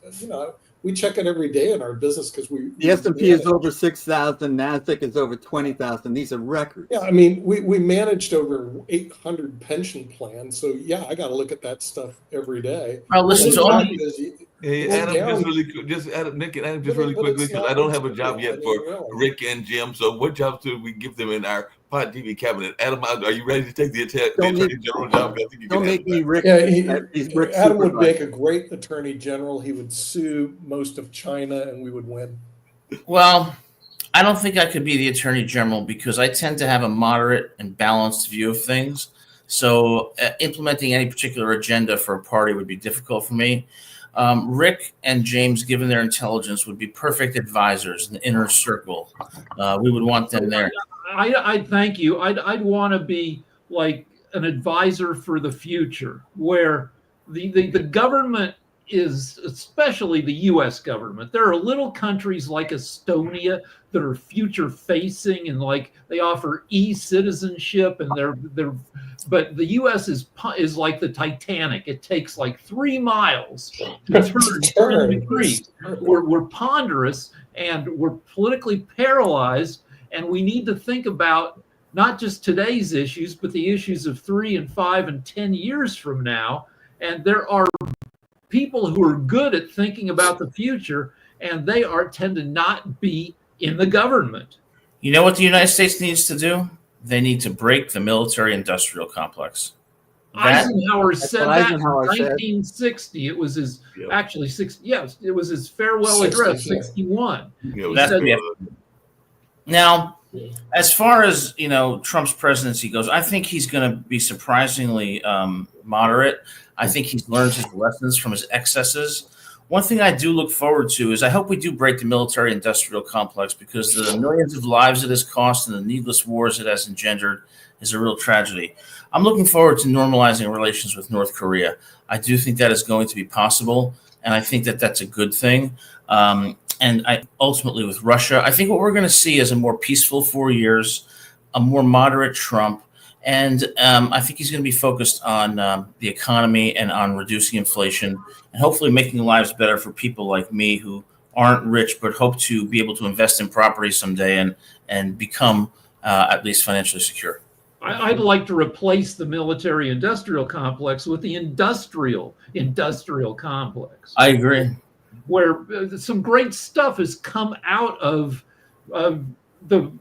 Speaker 3: we check it every day in our business because
Speaker 2: the S&P is over 6,000, NASDAQ is over 20,000. These are records.
Speaker 3: Yeah, I mean, we managed over 800 pension plans. So yeah, I got to look at that stuff every day.
Speaker 5: Well, listen to
Speaker 1: Hey, Adam, Nick and Adam, just really quickly, because I don't have a job yet for Rick and Jim. So what jobs do we give them in our Pod TV cabinet? Adam, are you ready to take the attorney general job? I think you
Speaker 2: don't make me Rick.
Speaker 3: Yeah, Adam would make a great attorney general. He would sue most of China and we would win.
Speaker 5: Well, I don't think I could be the attorney general because I tend to have a moderate and balanced view of things. So implementing any particular agenda for a party would be difficult for me. Rick and James, given their intelligence, would be perfect advisors in the inner circle. We would want them there.
Speaker 4: I'd thank you. I'd want to be like an advisor for the future, where the government is, especially the U.S. government. There are little countries like Estonia that are future facing and like they offer e-citizenship and but the U.S. is like the Titanic. It takes like 3 miles to turn degrees. We're ponderous and we're politically paralyzed, and we need to think about not just today's issues, but the issues of 3 and 5 and 10 years from now. And there are people who are good at thinking about the future, and they tend to not be in the government.
Speaker 5: You know what the United States needs to do? They need to break the military-industrial complex.
Speaker 4: Eisenhower said that in 1960. It was his actually 60. Yes, it was his farewell address. 61.
Speaker 5: Now, as far as Trump's presidency goes, I think he's going to be surprisingly moderate. I think he's learned his lessons from his excesses. One thing I do look forward to is I hope we do break the military-industrial complex, because the millions of lives it has cost and the needless wars it has engendered is a real tragedy. I'm looking forward to normalizing relations with North Korea. I do think that is going to be possible, and I think that that's a good thing. And ultimately with Russia, I think what we're going to see is a more peaceful 4 years, a more moderate Trump, and I think he's going to be focused on the economy and on reducing inflation and hopefully making lives better for people like me who aren't rich but hope to be able to invest in property someday and become at least financially secure.
Speaker 4: I'd like to replace the military-industrial complex with the industrial complex.
Speaker 5: I agree.
Speaker 4: Where some great stuff has come out of the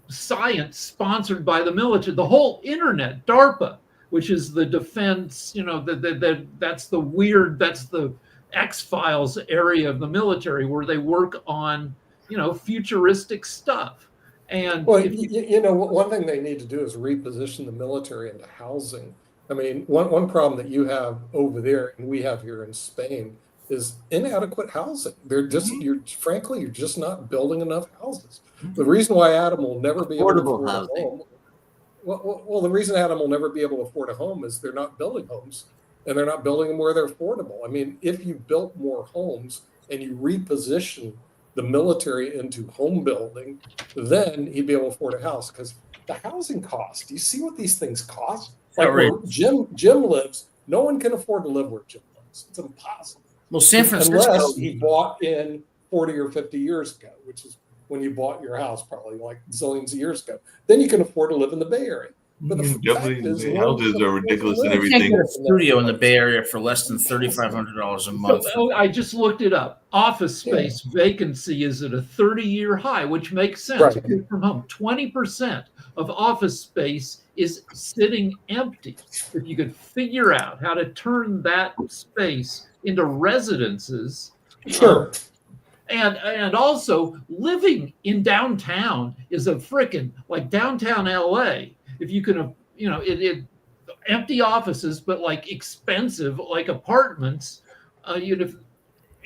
Speaker 4: science sponsored by the military. The whole internet, DARPA, which is the defense, that's the X-Files area of the military where they work on, futuristic stuff. And
Speaker 3: well, one thing they need to do is reposition the military into housing. I mean, one problem that you have over there and we have here in Spain is inadequate housing. They're just, you're just not building enough houses. The reason why Adam will never be able to afford a home, well, the reason Adam will never be able to afford a home is they're not building homes, and they're not building them where they're affordable. I mean, if you built more homes and you reposition the military into home building, then he'd be able to afford a house, because the housing cost. Do you see what these things cost? Like where Jim lives, no one can afford to live where Jim lives. It's impossible.
Speaker 5: Well, San Francisco,
Speaker 3: unless he bought in 40 or 50 years ago, which is when you bought your house, probably like zillions of years ago, then you can afford to live in the Bay Area. But the
Speaker 1: houses are ridiculous and everything.
Speaker 5: You can't get a studio in the Bay Area for less than $3,500 a month.
Speaker 4: So, I just looked it up. Office space vacancy is at a 30-year high, which makes sense.
Speaker 3: Right.
Speaker 4: From home, 20% of office space is sitting empty. If you could figure out how to turn that space into residences,
Speaker 3: sure.
Speaker 4: And also living in downtown is a frickin' like downtown LA. If you can, empty offices, but like expensive, like apartments, but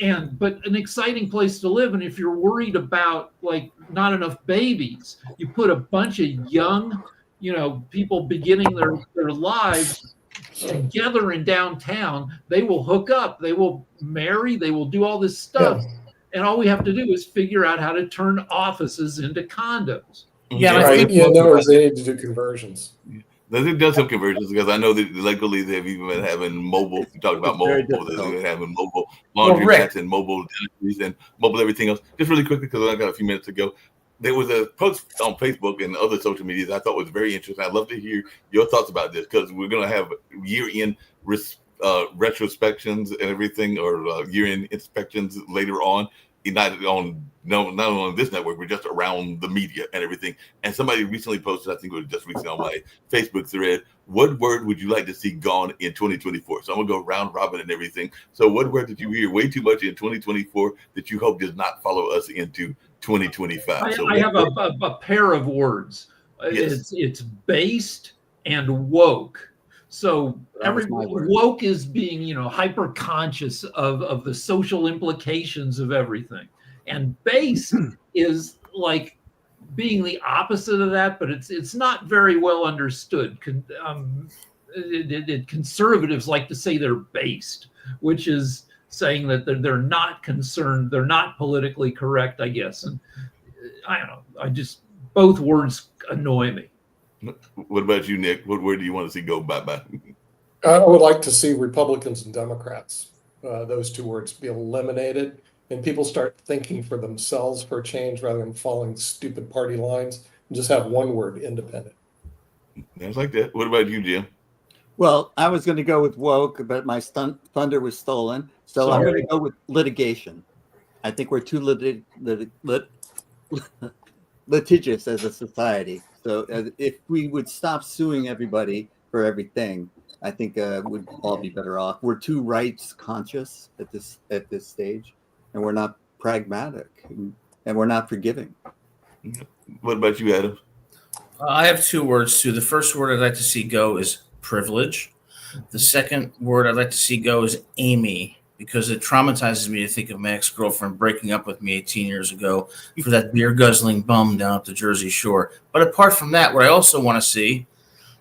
Speaker 4: an exciting place to live. And if you're worried about like not enough babies, you put a bunch of young, people beginning their lives together in downtown. They will hook up, they will marry, they will do all this stuff. Yeah. And all we have to do is figure out how to turn offices into condos.
Speaker 3: Yeah, right. They need to do conversions.
Speaker 1: They do some conversions, because I know that legally they've even been having mobile. You talk about mobile, they've been having mobile laundry mats and mobile deliveries and mobile everything else. Just really quickly, because I got a few minutes to go. There was a post on Facebook and other social medias I thought was very interesting. I'd love to hear your thoughts about this, because we're going to have year-end retrospections and everything, or year-end inspections later on. Not only on this network, but just around the media and everything. And somebody recently posted, I think it was just recently on my Facebook thread, what word would you like to see gone in 2024? So I'm gonna go round robin and everything. So what word did you hear way too much in 2024 that you hope does not follow us into 2025?
Speaker 4: I have a pair of words. Yes. It's based and woke. So woke is being, hyper conscious of the social implications of everything. And base is like being the opposite of that, but it's not very well understood. Conservatives like to say they're based, which is saying that they're not concerned, they're not politically correct, I guess. And I don't know, both words annoy me.
Speaker 1: What about you, Nick? What word do you want to see go bye-bye?
Speaker 3: I would like to see Republicans and Democrats, those two words, be eliminated, and people start thinking for themselves for a change rather than following stupid party lines, and just have one word, independent.
Speaker 1: Sounds like that. What about you, Jim?
Speaker 2: Well, I was going to go with woke, but my thunder was stolen. So I'm going to go with litigation. I think we're too litigious as a society. So if we would stop suing everybody for everything, I think we'd all be better off. We're too rights conscious at this stage, and we're not pragmatic, and we're not forgiving.
Speaker 1: What about you, Adam?
Speaker 5: I have two words too. The first word I'd like to see go is privilege. The second word I'd like to see go is Amy. because it traumatizes me to think of my ex-girlfriend breaking up with me 18 years ago for that beer guzzling bum down at the Jersey Shore. But apart from that, what I also want to see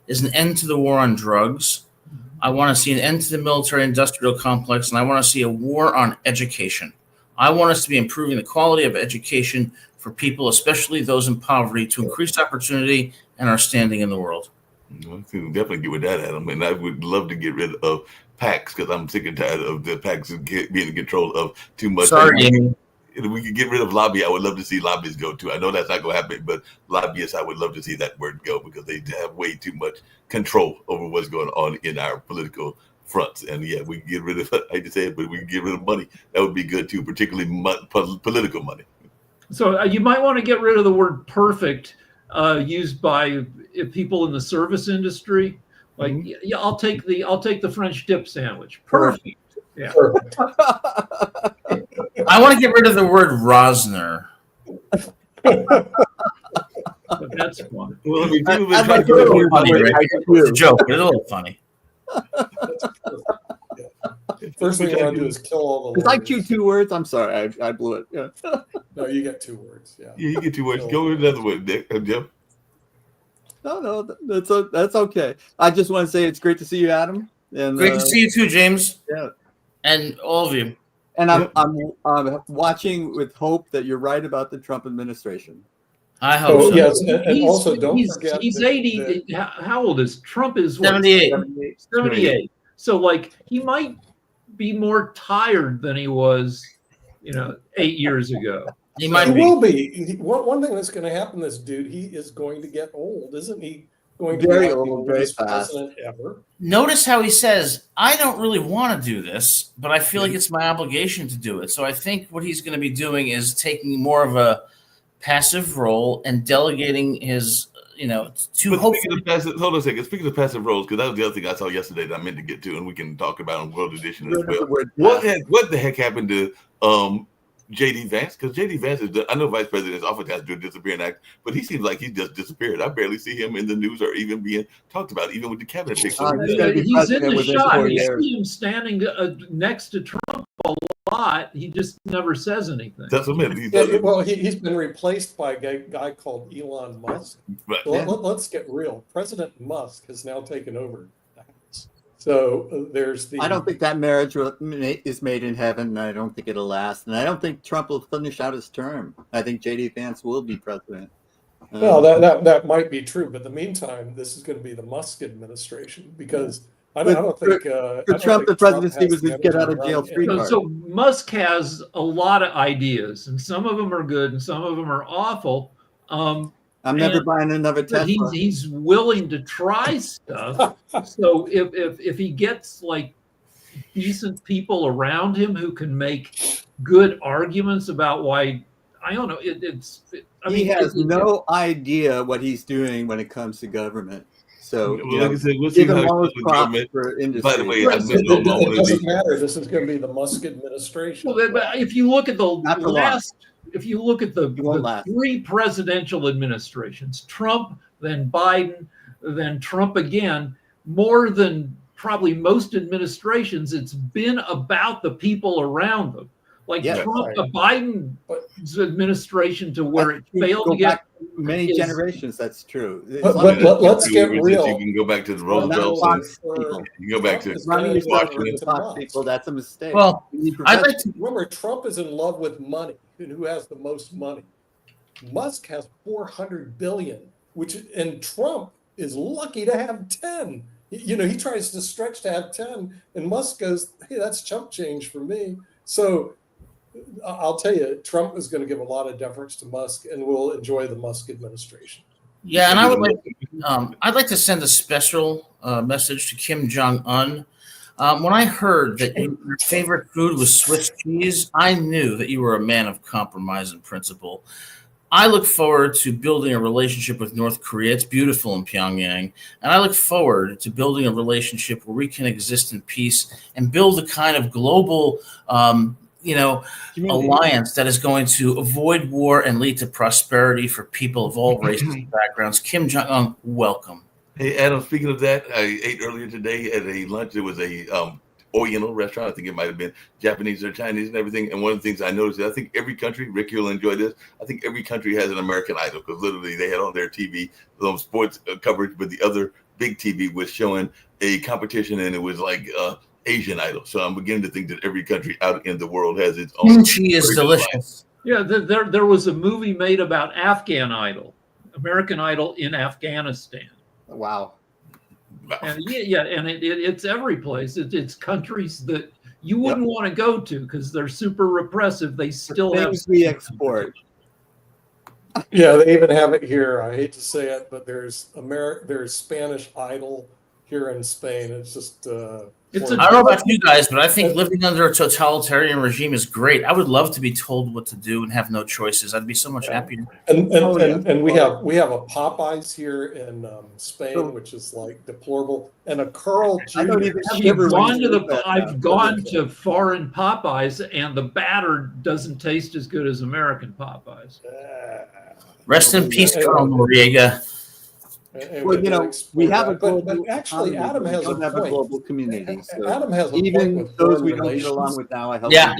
Speaker 5: is an end to the war on drugs. I want to see an end to the military-industrial complex, and I want to see a war on education. I want us to be improving the quality of education for people, especially those in poverty, to increase opportunity and our standing in the world.
Speaker 1: I can definitely get with that, Adam. And I would love to get rid of PACs because I'm sick and tired of the PACs being in control of too much.
Speaker 5: Sorry, Amy.
Speaker 1: If we could get rid of lobby, I would love to see lobbyists go too. I know that's not going to happen, but lobbyists, I would love to see that word go because they have way too much control over what's going on in our political fronts. And yeah, we can get rid of, I hate to say it, but we can get rid of money. That would be good too, particularly political money.
Speaker 4: So you might want to get rid of the word perfect used by people in the service industry. Like, yeah, I'll take the French dip sandwich. Perfect. Yeah.
Speaker 3: Perfect.
Speaker 5: I want to get rid of the word Rosner.
Speaker 4: But that's fun.
Speaker 1: Well, I mean, people
Speaker 2: I'd
Speaker 1: have
Speaker 2: like
Speaker 1: been
Speaker 2: to
Speaker 1: trying
Speaker 5: Funny,
Speaker 1: to-
Speaker 5: right? It's a joke, but it's a little funny.
Speaker 3: First thing you want to do is kill all the
Speaker 2: Because I
Speaker 3: lawyers.
Speaker 2: queued 2 words. I'm sorry, I blew it. Yeah.
Speaker 3: No, you get 2 words. Yeah.
Speaker 1: Yeah, you get 2 words. Go with another one, Nick. Jim.
Speaker 2: No, that's okay. I just want to say it's great to see you, Adam. And
Speaker 5: Great to see you too, James.
Speaker 2: Yeah.
Speaker 5: And all of you.
Speaker 2: And I'm watching with hope that you're right about the Trump administration.
Speaker 5: I hope
Speaker 3: Oh,
Speaker 5: so.
Speaker 3: yes, and also don't forget
Speaker 4: he's
Speaker 3: that-
Speaker 4: 80. How old is Trump? Is what,
Speaker 5: 78.
Speaker 4: 78. So like he might be more tired than he was, 8 years ago.
Speaker 5: He might
Speaker 3: He
Speaker 5: be.
Speaker 3: will be. One thing that's going to happen, this dude, he is going to get old, isn't he? Going to
Speaker 2: Very
Speaker 3: be like
Speaker 2: old,
Speaker 3: the
Speaker 2: very
Speaker 3: oldest
Speaker 2: fast.
Speaker 3: president ever.
Speaker 5: Notice how he says, I don't really want to do this, but I feel like it's my obligation to do it. So I think what he's going to be doing is taking more of a passive role and delegating his, to
Speaker 1: But
Speaker 5: hope.
Speaker 1: speaking of passive, hold on a second. Speaking of passive roles, because that was the other thing I saw yesterday that I meant to get to, and we can talk about on World Edition as well. What the heck happened to JD Vance? Because JD Vance is, I know Vice Presidents often has to do a disappearing act, but he seems like he just disappeared. I barely see him in the news or even being talked about, even with the cabinet picture.
Speaker 2: He's gonna be
Speaker 4: He's in
Speaker 2: president
Speaker 4: the
Speaker 2: within
Speaker 4: shot.
Speaker 2: 4
Speaker 4: You
Speaker 2: years.
Speaker 4: see him standing next to Trump a lot. He just never says anything.
Speaker 1: That's what I meant.
Speaker 3: Yeah, well, he's been replaced by a guy called Elon Musk.
Speaker 1: Right.
Speaker 3: Let's get real. President Musk has now taken over the House. So there's the.
Speaker 2: I don't think that marriage is made in heaven, and I don't think it'll last. And I don't think Trump will finish out his term. I think JD Vance will be president.
Speaker 3: Well, that might be true, but in the meantime, this is going to be the Musk administration because I don't think
Speaker 2: for Trump, the presidency was his get out of jail free card.
Speaker 4: So Musk has a lot of ideas, and some of them are good, and some of them are awful.
Speaker 2: I'm never buying another
Speaker 4: But
Speaker 2: Tesla.
Speaker 4: he's willing to try stuff. So if he gets like decent people around him who can make good arguments about why, I don't know,
Speaker 2: He has no idea what he's doing when it comes to government. So
Speaker 1: Well, like I said, we'll see
Speaker 2: give him
Speaker 1: how
Speaker 2: all
Speaker 1: it
Speaker 2: his
Speaker 1: goes with
Speaker 2: props
Speaker 1: government.
Speaker 2: for industry.
Speaker 1: By the way,
Speaker 4: Right,
Speaker 1: I
Speaker 4: so
Speaker 1: missed
Speaker 3: It
Speaker 1: on moment.
Speaker 3: doesn't matter. This is going to be the Musk administration.
Speaker 4: Well, but if you look at the
Speaker 2: Not for long.
Speaker 4: last, if you look at the
Speaker 2: won't last.
Speaker 4: 3 presidential administrations, Trump, then Biden, then Trump again, more than probably most administrations, it's been about the people around them. Like
Speaker 2: Yeah,
Speaker 4: Trump,
Speaker 3: right.
Speaker 4: Biden's administration to where it
Speaker 2: You
Speaker 4: failed
Speaker 2: go
Speaker 4: to get
Speaker 2: back many generations. That's true.
Speaker 3: But let's get real.
Speaker 1: You can go back to the
Speaker 3: Well,
Speaker 1: Roosevelts.
Speaker 3: now,
Speaker 1: and
Speaker 2: people.
Speaker 1: You can go back to
Speaker 3: Trump is
Speaker 2: Running
Speaker 3: gonna
Speaker 2: yourself
Speaker 3: get
Speaker 1: Washington.
Speaker 3: rid
Speaker 2: with
Speaker 3: to
Speaker 2: Fox
Speaker 3: Musk.
Speaker 2: people, that's a mistake.
Speaker 5: Well,
Speaker 2: You need
Speaker 5: I'd like to.
Speaker 3: Remember, Trump is in love with money, and who has the most money? Musk has 400 billion, and Trump is lucky to have 10. He tries to stretch to have 10, and Musk goes, "Hey, that's chump change for me." So I'll tell you, Trump is going to give a lot of deference to Musk, and we'll enjoy the Musk administration.
Speaker 5: Yeah, and I'd like to send a special message to Kim Jong-un. When I heard that your favorite food was Swiss cheese, I knew that you were a man of compromise and principle. I look forward to building a relationship with North Korea. It's beautiful in Pyongyang. And I look forward to building a relationship where we can exist in peace and build a kind of global alliance that is going to avoid war and lead to prosperity for people of all races and backgrounds. Kim Jong-un, welcome.
Speaker 1: Hey, Adam, speaking of that, I ate earlier today at a lunch. There was a Oriental restaurant. I think it might have been Japanese or Chinese and everything. And one of the things I noticed is I think every country, Rick, you'll enjoy this. I think every country has an American Idol because literally they had on their TV sports coverage, but the other big TV was showing a competition, and it was like Asian Idol. So I'm beginning to think that every country out in the world has its own.
Speaker 5: Kimchi is delicious.
Speaker 4: Yeah, there was a movie made about Afghan Idol, American Idol in Afghanistan.
Speaker 2: Wow.
Speaker 4: And and it's every place. It's countries that you wouldn't want to go to because they're super repressive. They still have
Speaker 2: we export.
Speaker 3: Yeah, they even have it here. I hate to say it, but there's Spanish Idol here in Spain. It's just
Speaker 5: I don't know about you guys, but I think living under a totalitarian regime is great. I would love to be told what to do and have no choices. I'd be so much happier.
Speaker 3: And we have a Popeyes here in Spain, which is like deplorable, and a Carl Jr.
Speaker 4: I've gone to foreign Popeyes, and the batter doesn't taste as good as American Popeyes.
Speaker 5: Rest in peace, Carl Noriega.
Speaker 2: Well, we have a global.
Speaker 3: But actually, Adam has a
Speaker 2: have a global community. So
Speaker 3: Adam has a
Speaker 2: even
Speaker 3: point with
Speaker 2: those we don't
Speaker 3: relations.
Speaker 2: get along with now. I hope.
Speaker 5: Yeah.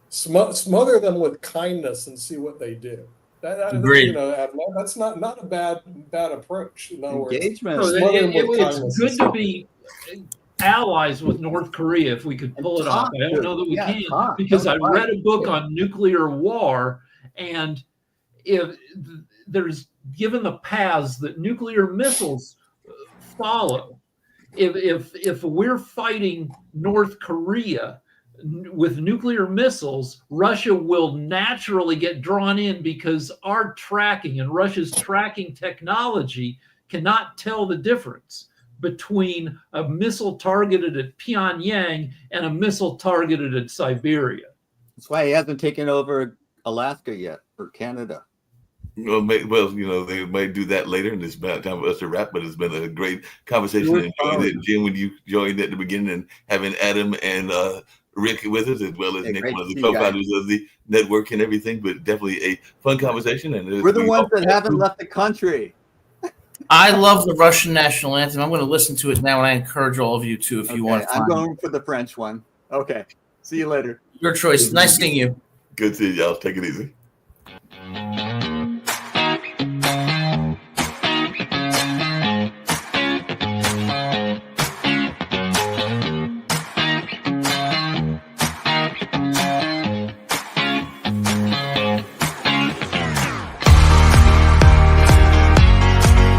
Speaker 3: Smother them with kindness and see what they do.
Speaker 5: Agreed.
Speaker 3: Adam, that's not a bad approach. In other words,
Speaker 2: Engagement.
Speaker 4: It's good to be allies with North Korea if we could pull it off. I don't know that we can because I read a book on nuclear war, and if there's given the paths that nuclear missiles follow, if we're fighting North Korea with nuclear missiles, Russia will naturally get drawn in because our tracking and Russia's tracking technology cannot tell the difference between a missile targeted at Pyongyang and a missile targeted at Siberia.
Speaker 2: That's why he hasn't taken over Alaska yet, or Canada.
Speaker 1: Well, they might do that later, and it's about time for us to wrap. But it's been a great conversation. Enjoying it, Jim, when you joined at the beginning, and having Adam and Rick with us, as well as Nick, one of the co-founders of the network and everything. But definitely a fun conversation. And
Speaker 2: we're the ones that haven't left the country.
Speaker 5: I love the Russian national anthem. I'm going to listen to it now, and I encourage all of you to, if you want.
Speaker 2: I'm going for the French one. Okay. See you later.
Speaker 5: Your choice. Nice seeing you.
Speaker 1: Good seeing y'all. Take it easy.